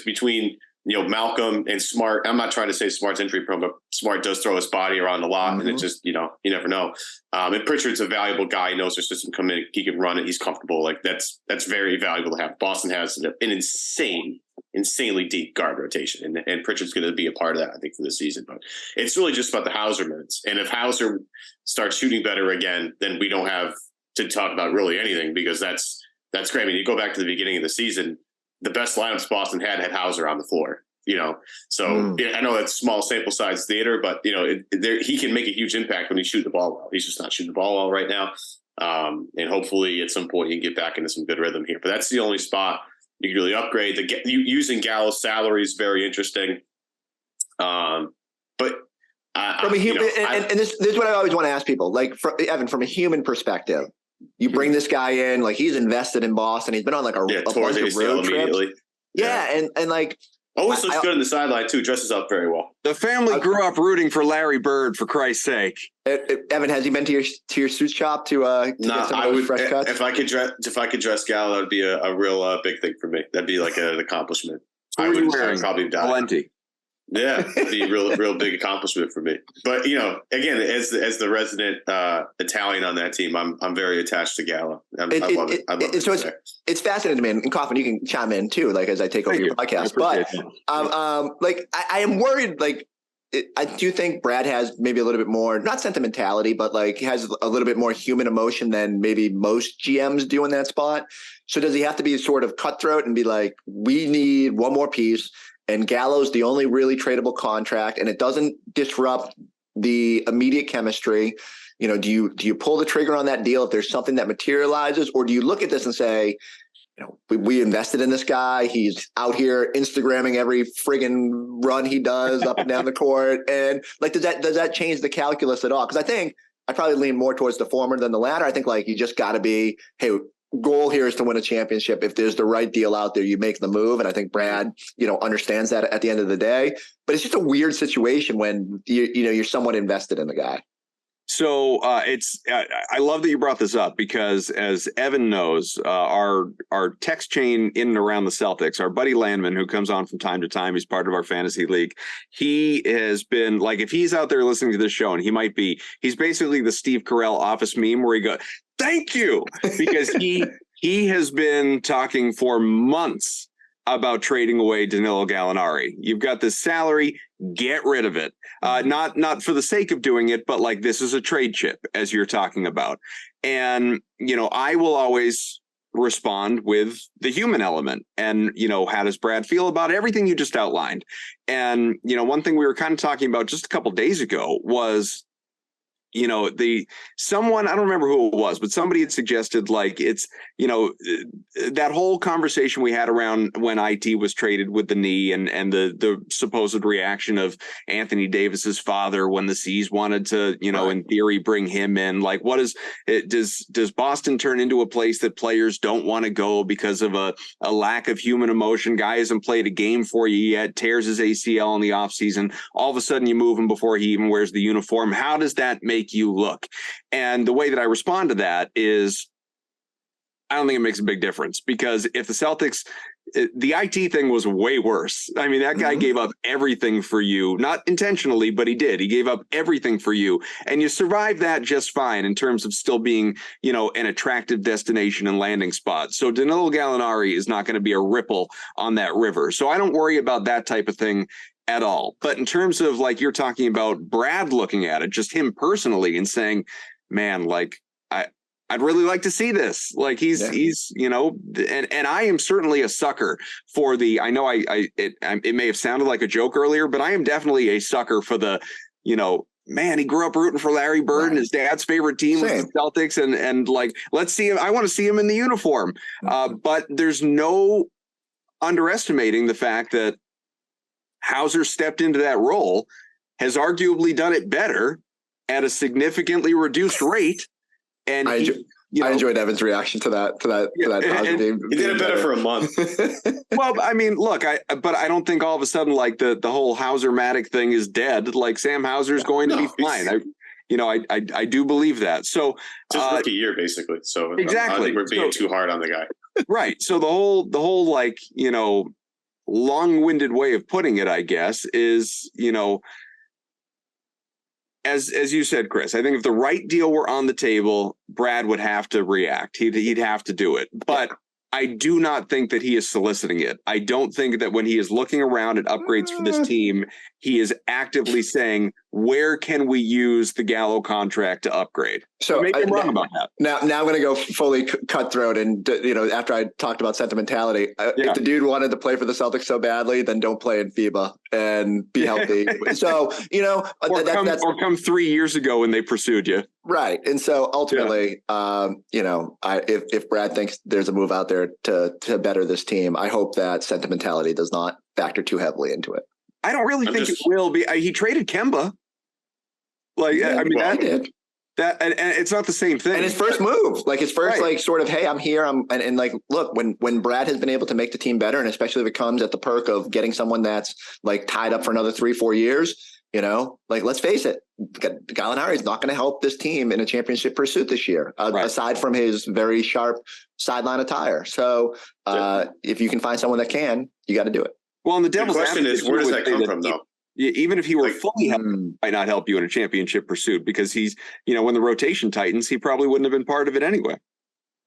C: between Malcolm and Smart, I'm not trying to say Smart's injury prone, but Smart does throw his body around a lot, and it just you never know. And Pritchard's a valuable guy. He knows their system come in. He can run it. He's comfortable. Like that's very valuable to have. Boston has an insanely deep guard rotation, and Pritchard's going to be a part of that, I think, for the season. But it's really just about the Hauser minutes. And if Hauser starts shooting better again, then we don't have to talk about really anything, because that's great. I mean, you go back to the beginning of the season, the best lineups Boston had Hauser on the floor. So I know that's small sample size theater, but he can make a huge impact when he's shooting the ball well. He's just not shooting the ball well right now. And hopefully at some point he can get back into some good rhythm here. But that's the only spot you can really upgrade. Using Gallo's salary is very interesting. But
B: from a human, and this is what I always want to ask people. Like, Evan, from a human perspective, you bring this guy in, like he's invested in Boston. He's been on like a bunch of road trips. Yeah, and like
C: always looks good on the sideline too. Dresses up very well.
A: The family grew up rooting for Larry Bird, for Christ's sake.
B: Evan, has he been to your suit shop to get some of those fresh cuts?
C: If I could dress Gallo, that'd be a real big thing for me. That'd be like an accomplishment.
A: I would probably die. Plenty.
C: Yeah, it'd be a real big accomplishment for me. But again, as the resident Italian on that team, I'm very attached to Gallo. I love it.
B: So it's fascinating to me. And Coffin, you can chime in too, like as I take over your podcast. But I am worried. Like I do think Brad has maybe a little bit more, not sentimentality, but like has a little bit more human emotion than maybe most GMs do in that spot. So does he have to be sort of cutthroat and be like, we need one more piece? And Gallo's the only really tradable contract, and it doesn't disrupt the immediate chemistry. Do you pull the trigger on that deal if there's something that materializes, or do you look at this and say, we invested in this guy. He's out here Instagramming every friggin' run he does up and down the court, and like does that change the calculus at all? Because I think I probably lean more towards the former than the latter. I think like you just got to be, hey, goal here is to win a championship. If there's the right deal out there, you make the move. And I think Brad, understands that at the end of the day. But it's just a weird situation when you're somewhat invested in the guy.
A: So I love that you brought this up, because as Evan knows, our text chain in and around the Celtics, our buddy Landman, who comes on from time to time, he's part of our fantasy league. He has been like, if he's out there listening to this show, and he's basically the Steve Carell office meme where he goes, thank you, because he has been talking for months about trading away Danilo Gallinari. You've got this salary, get rid of it. Not for the sake of doing it, but like this is a trade chip, as you're talking about. And, I will always respond with the human element. And, how does Brad feel about everything you just outlined? And, one thing we were kind of talking about just a couple days ago was, someone, I don't remember who it was, but somebody had suggested like it's, that whole conversation we had around when IT was traded with the knee and the supposed reaction of Anthony Davis's father when the C's wanted to, in theory, bring him in. Like, what is it? Does Boston turn into a place that players don't want to go because of a lack of human emotion? Guy hasn't played a game for you yet, tears his ACL in the offseason. All of a sudden you move him before he even wears the uniform. How does that make you look? And the way that I respond to that is, I don't think it makes a big difference, because if the Celtics the IT thing was way worse. I mean, that guy gave up everything for you, not intentionally, but he did. He gave up everything for you, and you survived that just fine in terms of still being, an attractive destination and landing spot. So Danilo Gallinari is not going to be a ripple on that river. So I don't worry about that type of thing at all. But in terms of like you're talking about Brad looking at it, just him personally and saying, man, like I'd really like to see this. Like he's and I am certainly a sucker for I know it may have sounded like a joke earlier, but I am definitely a sucker for the, man, he grew up rooting for Larry Bird and his dad's favorite team was the Celtics. And like, let's see him. I want to see him in the uniform. But there's no underestimating the fact that Hauser stepped into that role, has arguably done it better at a significantly reduced rate. And
B: I enjoyed Evan's reaction to that game.
C: He did it better for a month.
A: Well, I mean, look, but I don't think all of a sudden like the whole Hauser-matic thing is dead. Like Sam Hauser is going to be fine. I do believe that. So
C: just rookie year, basically. So
A: exactly,
C: I think we're being too hard on the guy.
A: Right. So the whole like long-winded way of putting it, I guess, is as you said, Chris, I think if the right deal were on the table, Brad would have to react. He'd have to do it. But I do not think that he is soliciting it. I don't think that when he is looking around at upgrades for this team, he is actively saying, where can we use the Gallo contract to upgrade?
B: So
A: maybe I'm wrong about that.
B: Now I'm going to go fully cutthroat. And, after I talked about sentimentality, if the dude wanted to play for the Celtics so badly, then don't play in FIBA and be healthy. So,
A: or come 3 years ago when they pursued you.
B: Right. And so ultimately, if Brad thinks there's a move out there to better this team, I hope that sentimentality does not factor too heavily into it.
A: I don't really think it will be. He traded Kemba. And it's not the same thing.
B: And his first move, like his first, like sort of, hey, I'm here. And like, look, when Brad has been able to make the team better, and especially if it comes at the perk of getting someone that's like tied up for another 3-4 years, like, let's face it, Gallinari is not going to help this team in a championship pursuit this year, aside from his very sharp sideline attire. So if you can find someone that can, you got to do it.
A: Well, and the devil's
C: question is, where does that come from, though?
A: Even if he were fully healthy, might not help you in a championship pursuit because he's, when the rotation tightens, he probably wouldn't have been part of it anyway.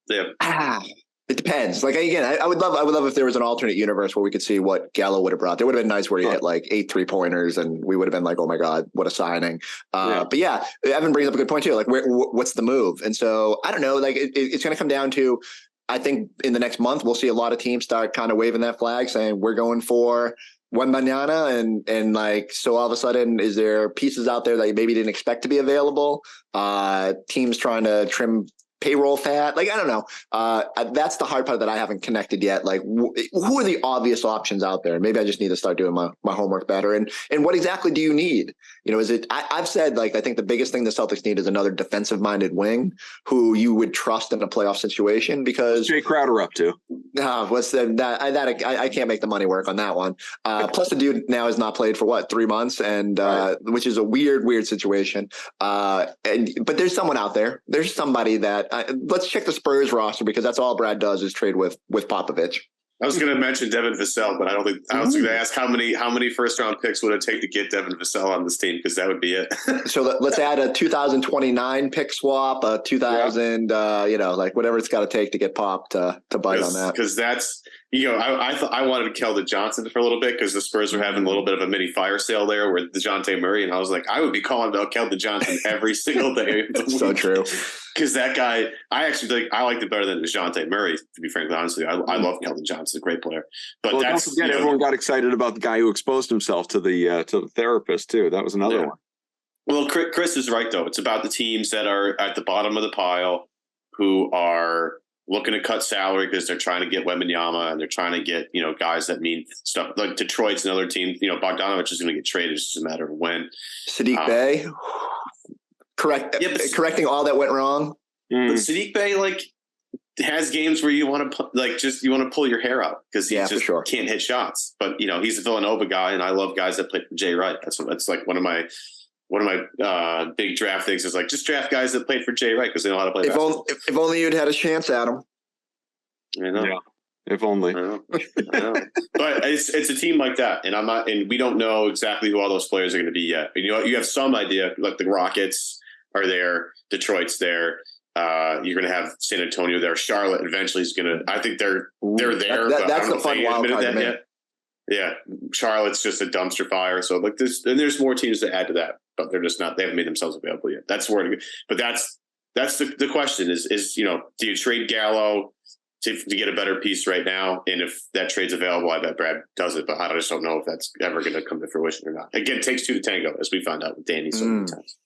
C: Yeah.
B: It depends. Like, again, I would love if there was an alternate universe where we could see what Gallo would have brought. It would have been nice where he hit like 8 3-pointers and we would have been like, oh my God, what a signing. But yeah, Evan brings up a good point too. Like, what's the move? And so I don't know, like it's going to come down to, I think in the next month, we'll see a lot of teams start kind of waving that flag saying we're going for Wembanyama and like, so all of a sudden, is there pieces out there that you maybe didn't expect to be available? Teams trying to trim payroll fat. Like, I don't know. That's the hard part that I haven't connected yet. Like, who are the obvious options out there? Maybe I just need to start doing my homework better. And what exactly do you need? Is it, I've said, like, I think the biggest thing the Celtics need is another defensive minded wing who you would trust in a playoff situation, because
A: Jay Crowder up to.
B: I can't make the money work on that one. Plus the dude now has not played for 3 months, and which is a weird situation. But there's someone out there. There's somebody that let's check the Spurs roster, because that's all Brad does is trade with Popovich.
C: I was going to mention Devin Vassell, but I was going to ask how many first round picks would it take to get Devin Vassell on this team, because that would be it.
B: So let's add a 2029 pick swap, a 2000, like whatever it's got to take to get Pop to bite on that.
C: Because that's, I thought I wanted Keldon Johnson for a little bit because the Spurs were having a little bit of a mini fire sale there with DeJounte Murray, and I was like, I would be calling about Keldon Johnson every single day.
B: So true.
C: Because that guy, I liked it better than DeJounte Murray, to be frankly honest with you. I love Keldon Johnson, a great player. But
A: don't forget, everyone got excited about the guy who exposed himself to the therapist too. That was another one.
C: Well, Chris is right though. It's about the teams that are at the bottom of the pile who are looking to cut salary because they're trying to get Wembanyama and they're trying to get, guys that mean stuff. Like Detroit's another team. Bogdanovich is going to get traded. It's just a matter of when.
B: Saddiq Bey, correcting all that went wrong.
C: But Saddiq Bey, has games where you want to pull your hair out because he can't hit shots. But he's a Villanova guy, and I love guys that play for Jay Wright. That's like one of my big draft things is like just draft guys that played for Jay Wright because they know how to play basketball.
B: If only you'd had a chance at him.
C: I know.
A: Yeah. If only.
C: I know. But it's a team like that, and we don't know exactly who all those players are going to be yet. You have some idea, like the Rockets are there, Detroit's there. You're going to have San Antonio there. Charlotte eventually is going to. I think they're there.
B: That's the fun wild card to me.
C: Yeah, Charlotte's just a dumpster fire. So like this, and there's more teams to add to that, but they're just not. They haven't made themselves available yet. That's where. But that's the question is do you trade Gallo to get a better piece right now? And if that trade's available, I bet Brad does it. But I just don't know if that's ever going to come to fruition or not. Again, it takes two to tango, as we found out with Danny so many times.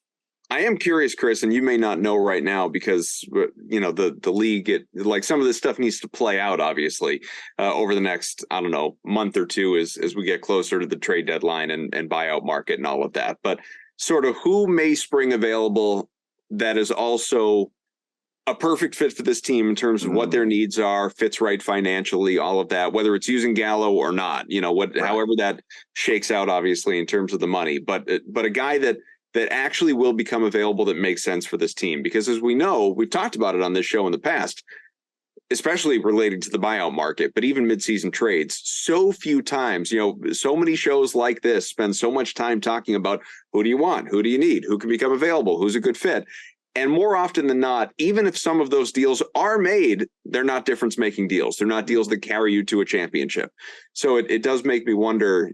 A: I am curious, Chris, and you may not know right now because, the league, like some of this stuff needs to play out, obviously, over the next, I don't know, month or two as we get closer to the trade deadline and buyout market and all of that. But sort of who may spring available that is also a perfect fit for this team in terms of what their needs are, fits right financially, all of that, whether it's using Gallo or not, however that shakes out, obviously, in terms of the money. But a guy that actually will become available that makes sense for this team. Because as we know, we've talked about it on this show in the past, especially related to the buyout market, but even midseason trades, so few times, so many shows like this spend so much time talking about who do you want? Who do you need? Who can become available? Who's a good fit? And more often than not, even if some of those deals are made, they're not difference-making deals. They're not deals that carry you to a championship. So it does make me wonder,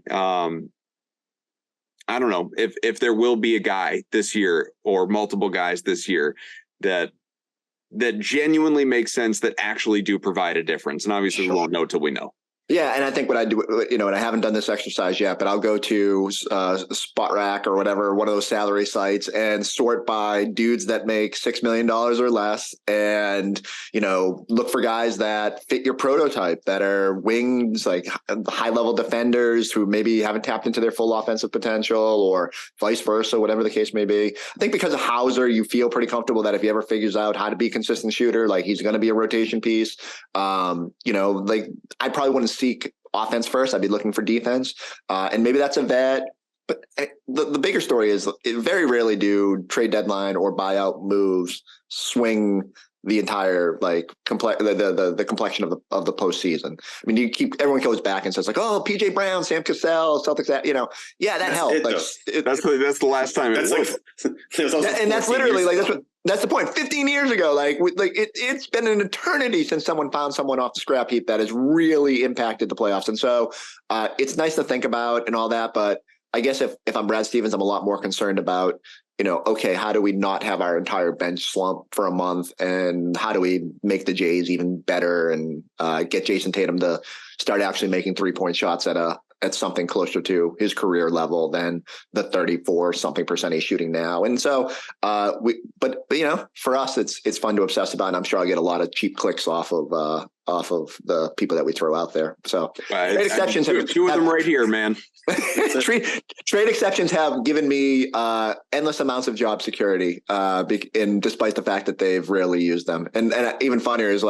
A: I don't know if there will be a guy this year or multiple guys this year that genuinely make sense, that actually do provide a difference. And obviously we won't know till we know.
B: Yeah, and I think what I do, and I haven't done this exercise yet, but I'll go to Spot Rack or whatever, one of those salary sites, and sort by dudes that make $6 million or less, and look for guys that fit your prototype, that are wings, like high level defenders who maybe haven't tapped into their full offensive potential, or vice versa, whatever the case may be. I think because of Hauser, you feel pretty comfortable that if he ever figures out how to be a consistent shooter, like he's going to be a rotation piece. Like I probably wouldn't seek offense first. I'd be looking for defense. And maybe that's a vet. But the bigger story is very rarely do trade deadline or buyout moves swing the entire the complexion of the postseason. I mean, everyone goes back and says like, oh, PJ Brown, Sam Cassell, Celtics, that helped.
A: That's the last time it was.
B: And that's literally that's the point. 15 years ago, it's been an eternity since someone found someone off the scrap heap that has really impacted the playoffs. And so it's nice to think about and all that. But I guess if I'm Brad Stevens, I'm a lot more concerned about, okay, how do we not have our entire bench slump for a month? And how do we make the Jays even better and get Jayson Tatum to start actually making 3-point shots at something closer to his career level than the 34% he's shooting now. And so but for us, it's fun to obsess about, and I'm sure I'll get a lot of cheap clicks off of the people that we throw out there. So trade exceptions
A: two of them right here, man.
B: Trade exceptions have given me endless amounts of job security, and despite the fact that they've rarely used them. And even funnier is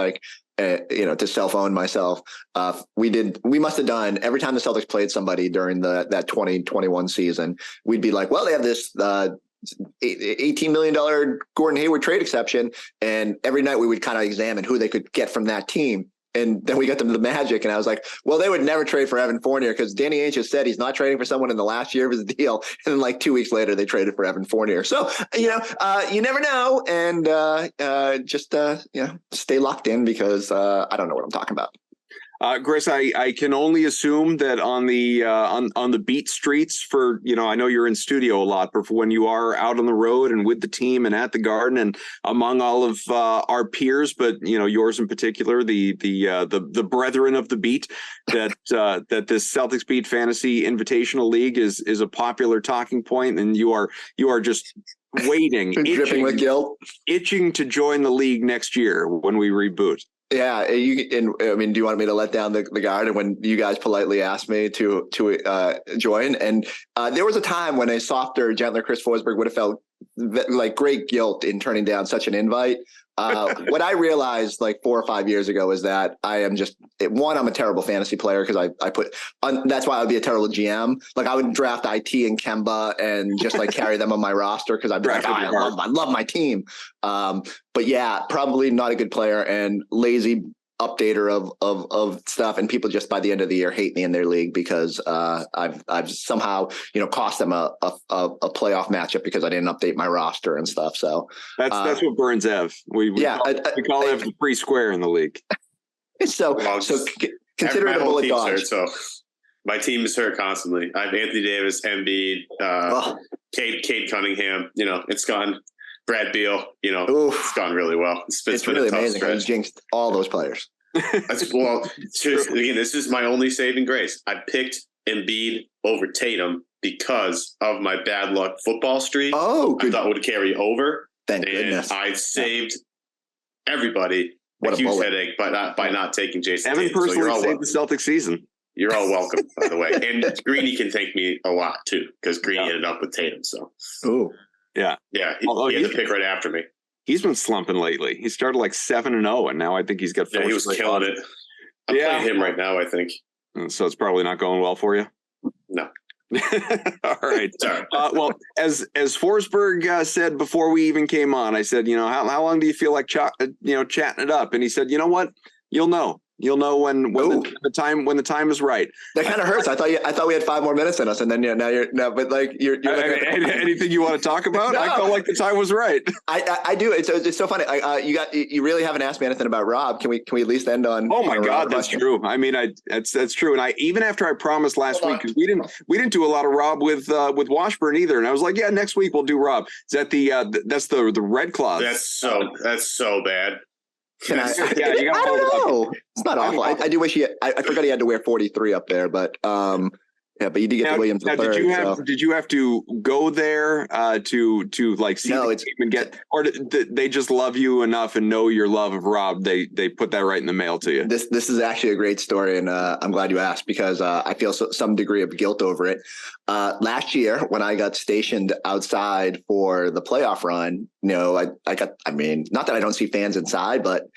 B: to self-own myself. We must have done every time the Celtics played somebody during that 2021 season, we'd be like, well, they have this $18 million Gordon Hayward trade exception. And every night we would kind of examine who they could get from that team. And then we got them to the Magic, and I was like, well, they would never trade for Evan Fournier because Danny Ainge has said he's not trading for someone in the last year of his deal. And then 2 weeks later, they traded for Evan Fournier. So, you never know. And just stay locked in because I don't know what I'm talking about.
A: Chris, I can only assume that on the beat streets for, I know you're in studio a lot, but for when you are out on the road and with the team and at the Garden and among all of our peers, but yours in particular, the brethren of the beat, that this Celtics Beat Fantasy Invitational League is a popular talking point, and you are just waiting,
B: dripping with guilt,
A: itching to join the league next year when we reboot.
B: Yeah, do you want me to let down the guard? And when you guys politely asked me to join, and there was a time when a softer, gentler Chris Forsberg would have felt like great guilt in turning down such an invite. What I realized 4 or 5 years ago is that I am I'm a terrible fantasy player because that's why I would be a terrible GM. I would draft IT and Kemba and just carry them on my roster because I'd be I love my team. But yeah, probably not a good player and lazy updater of stuff, and people just by the end of the year hate me in their league because I've somehow cost them a playoff matchup because I didn't update my roster and stuff. So
A: that's what burns Ev. We call Ev the free square in the league.
B: So consider it a bullet dodge.
C: So my team is hurt constantly. I have Anthony Davis, Embiid, Cade Cunningham. It's gone. Brad Beal, it's gone really well.
B: It's really amazing. I jinxed all those players.
C: Seriously, again, this is my only saving grace. I picked Embiid over Tatum because of my bad luck football streak.
B: Oh,
C: I thought would carry over.
B: Thank goodness.
C: I saved everybody a huge headache by not taking Jayson.
A: Evan personally saved the Celtics season.
C: You're all welcome, by the way. And Greeny can thank me a lot too, because Greeny ended up with Tatum. So,
A: yeah.
C: He had to pick right after me.
A: He's been slumping lately. He started like 7-0, and now I think he's got.
C: Yeah, he was killing it. I'm playing him right now, I think.
A: So it's probably not going well for you.
C: No.
A: All right. Well, as Forsberg said before we even came on, I said, how long do you feel like chatting it up? And he said, you know what? You'll know. You'll know when the time is right.
B: That kind of hurts. I thought we had 5 more minutes in us, and then you're
A: anything you want to talk about? No. I felt like the time was right.
B: I do. It's so funny. You really haven't asked me anything about Rob. Can we at least end on?
A: Oh my God, that's true. I mean, that's true. And I even after I promised last week, because we didn't do a lot of Rob with Washburn either, and I was like, yeah, next week we'll do Rob. Is that that's the Red Claws?
C: That's so bad.
B: I don't know. It's not awful. I do wish I forgot he had to wear 43 up there, but but you did get the Williams.
A: Did you have to go there to like see the team and get, or did they just love you enough and know your love of Rob? They put that right in the mail to you.
B: This is actually a great story, and I'm glad you asked because I feel some degree of guilt over it. Last year when I got stationed outside for the playoff run, I mean, not that I don't see fans inside, but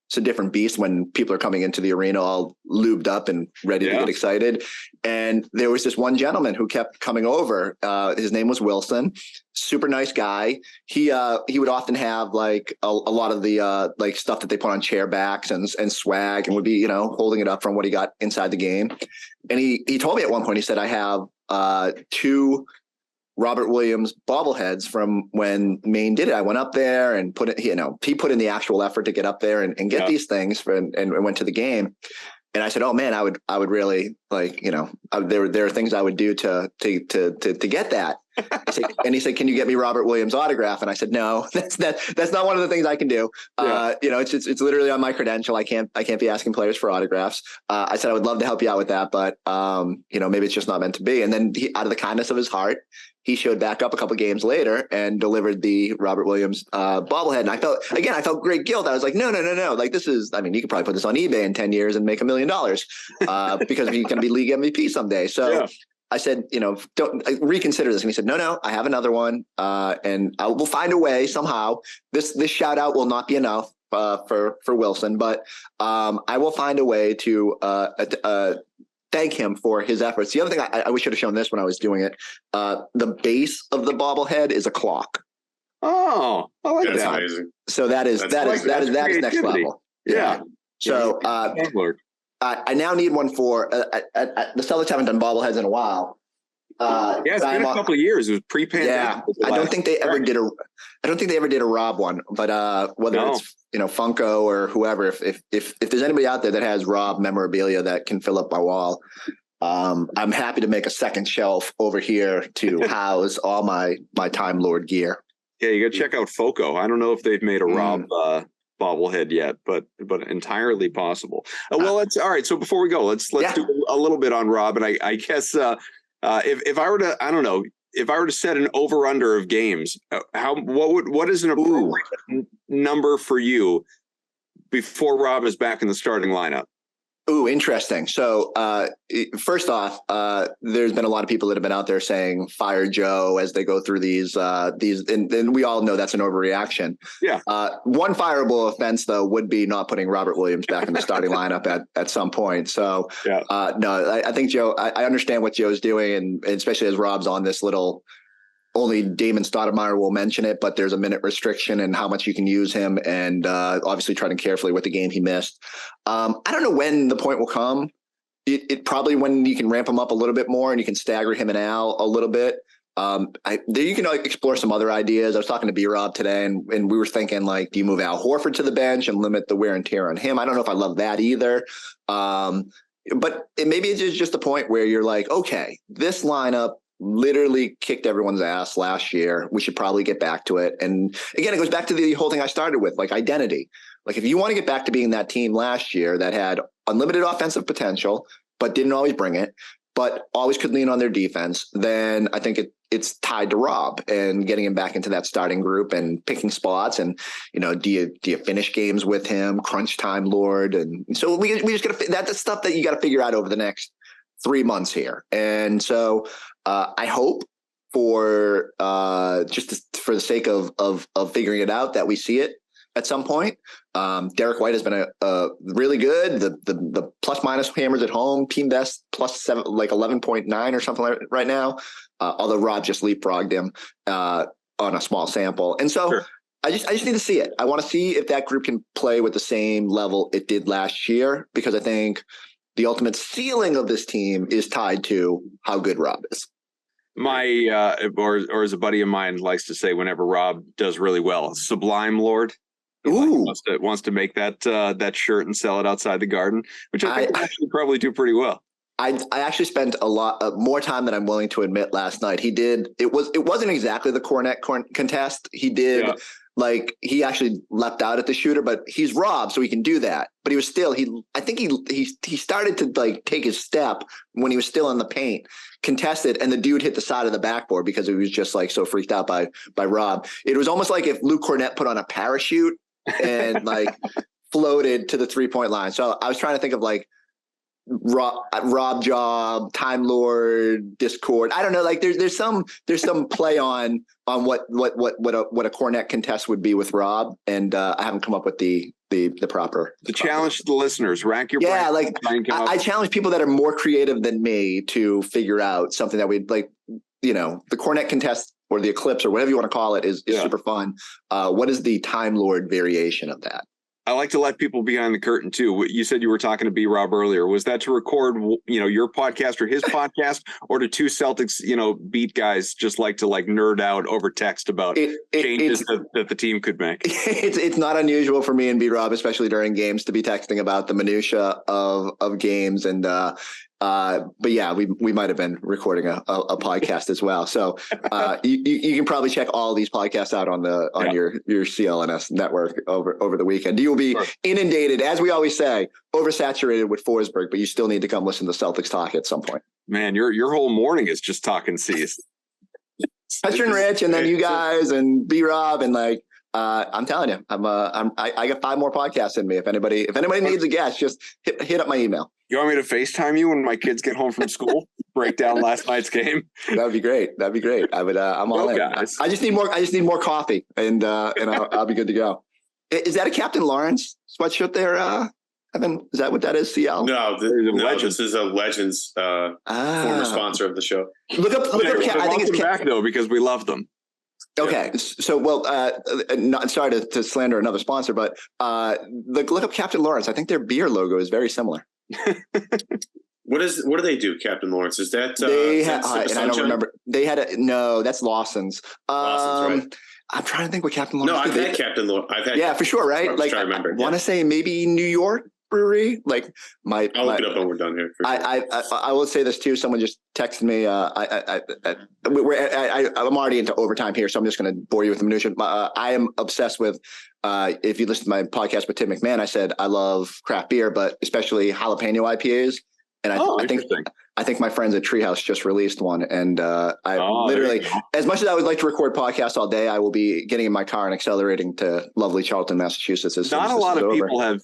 B: it's a different beast when people are coming into the arena all lubed up and ready to get excited. And there was this one gentleman who kept coming over. His name was Wilson. Super nice guy. He would often have like a lot of the like stuff that they put on chair backs and swag, and would be holding it up from what he got inside the game. And he told me at one point, he said, I have 2 Robert Williams bobbleheads from when Maine did it. I went up there and put it, he put in the actual effort to get up there and get these things and went to the game. And I said, oh man, I would really like, there are things I would do to get that. And he said, can you get me Robert Williams autograph? And I said, no, that's not one of the things I can do. It's literally on my credential. I can't be asking players for autographs. I said, I would love to help you out with that, but maybe it's just not meant to be. And then he, out of the kindness of his heart, he showed back up a couple games later and delivered the Robert Williams bobblehead. And I felt great guilt. I was like, no. Like this is, I mean, you could probably put this on eBay in 10 years and make $1 million because he's going to be league MVP someday. So I said, don't reconsider this. And he said, no, I have another one. And we'll find a way somehow. This shout out will not be enough for Wilson, but I will find a way to thank him for his efforts. The other thing I wish I should have shown this when I was doing it. The base of the bobblehead is a clock.
A: Oh, I like
C: That's
A: that.
C: amazing.
B: So that is next level.
A: Yeah.
B: So I now need one for the Celtics haven't done bobbleheads in a while.
A: It's been a couple of years. It was pre-pandemic.
B: Yeah, I don't think they ever did a Rob one, but whether it's Funko or whoever, if there's anybody out there that has Rob memorabilia that can fill up my wall, I'm happy to make a second shelf over here to house all my Time Lord gear.
A: Yeah, you got to check out Foco. I don't know if they've made a Rob bobblehead yet, but entirely possible. Well, let's all right. So before we go, let's do a little bit on Rob, and I guess if I were to, I don't know, if I were to set an over under of games, what is an appropriate number for you before Rob is back in the starting lineup?
B: Ooh, interesting. So first off, there's been a lot of people that have been out there saying fire Joe as they go through these, and we all know that's an overreaction.
A: Yeah.
B: One fireable offense though would be not putting Robert Williams back in the starting lineup at some point. So no, I think Joe. I understand what Joe's doing, and especially as Rob's on this little only Damon Stoudemire will mention it, but there's a minute restriction and how much you can use him, and obviously treading carefully with the game he missed. I don't know when the point will come. It probably when you can ramp him up a little bit more and you can stagger him and Al a little bit. You can explore some other ideas. I was talking to B-Rob today, and we were thinking, like, do you move Al Horford to the bench and limit the wear and tear on him? I don't know if I love that either. But maybe it's just a point where you're like, okay, this lineup literally kicked everyone's ass last year. We should probably get back to it. And again, it goes back to the whole thing I started with, like identity. Like, if you want to get back to being that team last year that had unlimited offensive potential, but didn't always bring it, but always could lean on their defense, then I think it's tied to Rob and getting him back into that starting group and picking spots. And, do you finish games with him, crunch time Lord? And so we just got to, that's the stuff that you got to figure out over the next 3 months here. And so I hope for the sake of figuring it out, that we see it at some point. Derek White has been a really good. The plus minus hammers at home, team best plus 7, like 11.9 or something like right now. Although Rob just leapfrogged him on a small sample, and so sure. I just need to see it. I want to see if that group can play with the same level it did last year, because I think the ultimate ceiling of this team is tied to how good Rob is.
A: My or as a buddy of mine likes to say, whenever Rob does really well, sublime Lord.
B: Ooh.
A: Wants to make that shirt and sell it outside the Garden, which I think actually probably do pretty well.
B: I actually spent a lot more time than I'm willing to admit last night. He did. It wasn't exactly the Cornet contest. He did. Yeah. Like, he actually leapt out at the shooter, but he's Rob, so he can do that. But he was still, I think he started to like take his step when he was still in the paint, contested, and the dude hit the side of the backboard because he was just like so freaked out by Rob. It was almost like if Luke Cornet put on a parachute and like floated to the 3-point line. So I was trying to think of like Rob Job, Time Lord, Discord. I don't know. Like there's some play on what a Cornet contest would be with Rob, and I haven't come up with the proper.
A: The challenge to the listeners: rank your
B: brain. Like I challenge people that are more creative than me to figure out something that we'd like. The Cornet contest or the Eclipse or whatever you want to call it is super fun. What is the Time Lord variation of that?
A: I like to let people behind the curtain too. You said you were talking to B-Rob earlier. Was that to record, your podcast or his podcast, or do two Celtics, beat guys just like to nerd out over text about changes that the team could make?
B: It's not unusual for me and B-Rob, especially during games, to be texting about the minutia of games. And but yeah, we might have been recording a podcast as well. So you can probably check all these podcasts out on your CLNS network over the weekend. You will be inundated, as we always say, oversaturated with Forsberg, but you still need to come listen to Celtics talk at some point.
A: Man, your whole morning is just talking C's.
B: Hutcher and Rich, and then you guys and B-Rob, and I'm telling you, I got 5 more podcasts in me. If anybody needs a guest, just hit up my email.
A: You want me to FaceTime you when my kids get home from school? Break down last night's game.
B: That'd be great. I would. I'm all in. I just need more coffee, and I'll be good to go. Is that a Captain Lawrence sweatshirt there, Evan? Is that what that is? CL?
C: No, this is a Legends former sponsor of the show.
B: Look up.
A: I think it's back though, because we love them.
B: Okay, so not sorry to slander another sponsor, but look up Captain Lawrence. I think their beer logo is very similar.
C: What do they do, Captain Lawrence? Is that
B: and I don't remember. They had that's Lawson's.
C: Lawson's, right?
B: I'm trying to think what Captain Lawrence.
C: No, I've had Captain Lawrence.
B: For sure, right? I want to say maybe New York brewery. I'll
C: look it up when we're done here. Sure.
B: I will say this too. Someone just texted me. I'm already into overtime here, so I'm just going to bore you with the minutia. I am obsessed with. If you listen to my podcast with Tim McMahon, I said I love craft beer, but especially jalapeno IPAs. And I think my friends at Treehouse just released one, and literally, as much as I would like to record podcasts all day, I will be getting in my car and accelerating to lovely Charlton, Massachusetts.
A: Not a lot of people have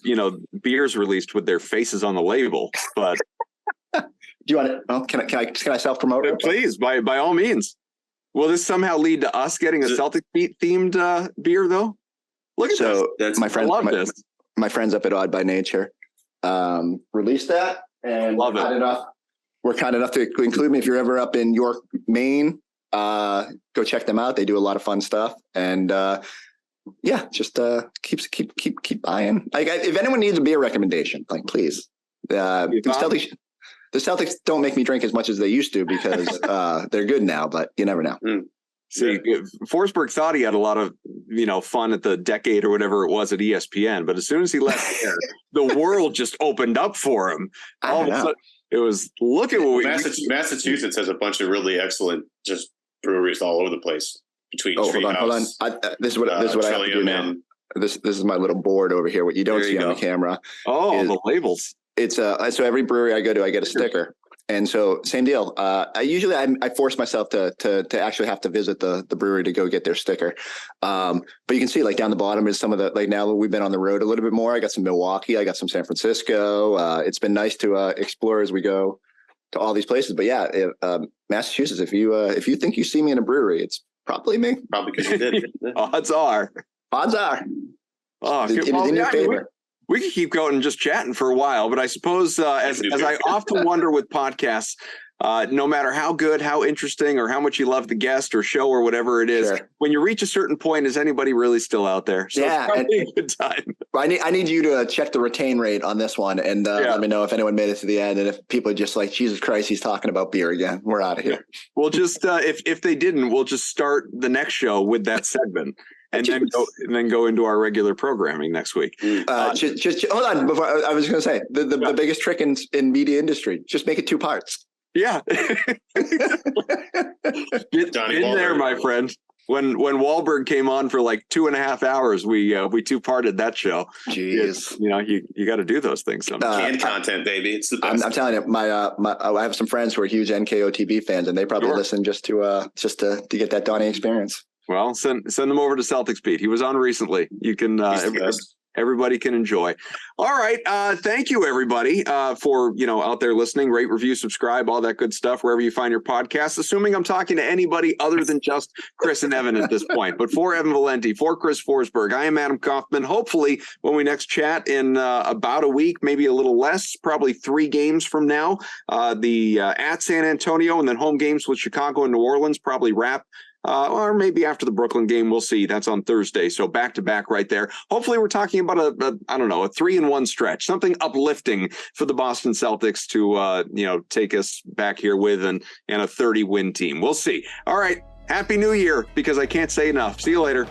A: beers released with their faces on the label, but
B: do you want to? Well, can I self promote?
C: Please,
A: by all means. Will this somehow lead to us getting a Celtics Beat themed beer though? Look at this.
B: My friends up at Odd by Nature released that. And we're kind enough to include me if you're ever up in York, Maine. go check them out. They do a lot of fun stuff, and just keep buying. Like, if anyone needs a beer recommendation, like, please. The Celtics don't make me drink as much as they used to because they're good now, but you never know.
A: See, Forsberg thought he had a lot of, fun at the decade or whatever it was at ESPN, but as soon as he left there, the world just opened up for him. All of a sudden, it was, look at what
C: Massachusetts has a bunch of really excellent just breweries all over the place. Between
B: hold on. This is what I have to do now. This is my little board over here. What you don't see on the camera.
A: Oh, the labels.
B: It's so every brewery I go to, I get a sticker. And so same deal. I force myself to actually have to visit the brewery to go get their sticker. But you can see, like, down the bottom is some of the, like, now that we've been on the road a little bit more, I got some Milwaukee, I got some San Francisco. It's been nice to explore as we go to all these places. But yeah, Massachusetts, if you think you see me in a brewery, it's probably me.
C: Probably because you did.
B: Odds are.
A: Oh,
B: in your favor.
A: We could keep going and just chatting for a while, but I suppose as I often wonder with podcasts, no matter how good, how interesting, or how much you love the guest or show or whatever it is, when you reach a certain point, is anybody really still out there? So it's probably a good time.
B: I need you to check the retain rate on this one and let me know if anyone made it to the end, and if people are just like, Jesus Christ, he's talking about beer again. We're out of here.
A: We'll just if they didn't, we'll just start the next show with that segment. And then go into our regular programming next week.
B: Just hold on. Before I was going to say the biggest trick in media industry: just make it 2 parts.
A: Yeah, been there, my friend. When Wahlberg came on for like 2.5 hours, we 2-parted that show.
B: Jeez,
A: you got to do those things sometimes.
C: Canned content, baby. It's the best.
B: I'm telling you, I have some friends who are huge NKO TV fans, and they probably listen just to get that Donnie experience.
A: Well, send them over to Celtics Beat. He was on recently. You can everybody can enjoy. All right. Thank you, everybody, for out there listening. Rate, review, subscribe, all that good stuff wherever you find your podcasts. Assuming I'm talking to anybody other than just Chris and Evan at this point. But for Evan Valenti, for Chris Forsberg, I am Adam Kaufman. Hopefully, when we next chat in about a week, maybe a little less, probably 3 games from now, the at San Antonio and then home games with Chicago and New Orleans probably wrap. Or maybe after the Brooklyn game, we'll see. That's on Thursday. So back to back right there. Hopefully we're talking about a 3-1 stretch, something uplifting for the Boston Celtics to, take us back here with and a 30-win team. We'll see. All right. Happy New Year, because I can't say enough. See you later.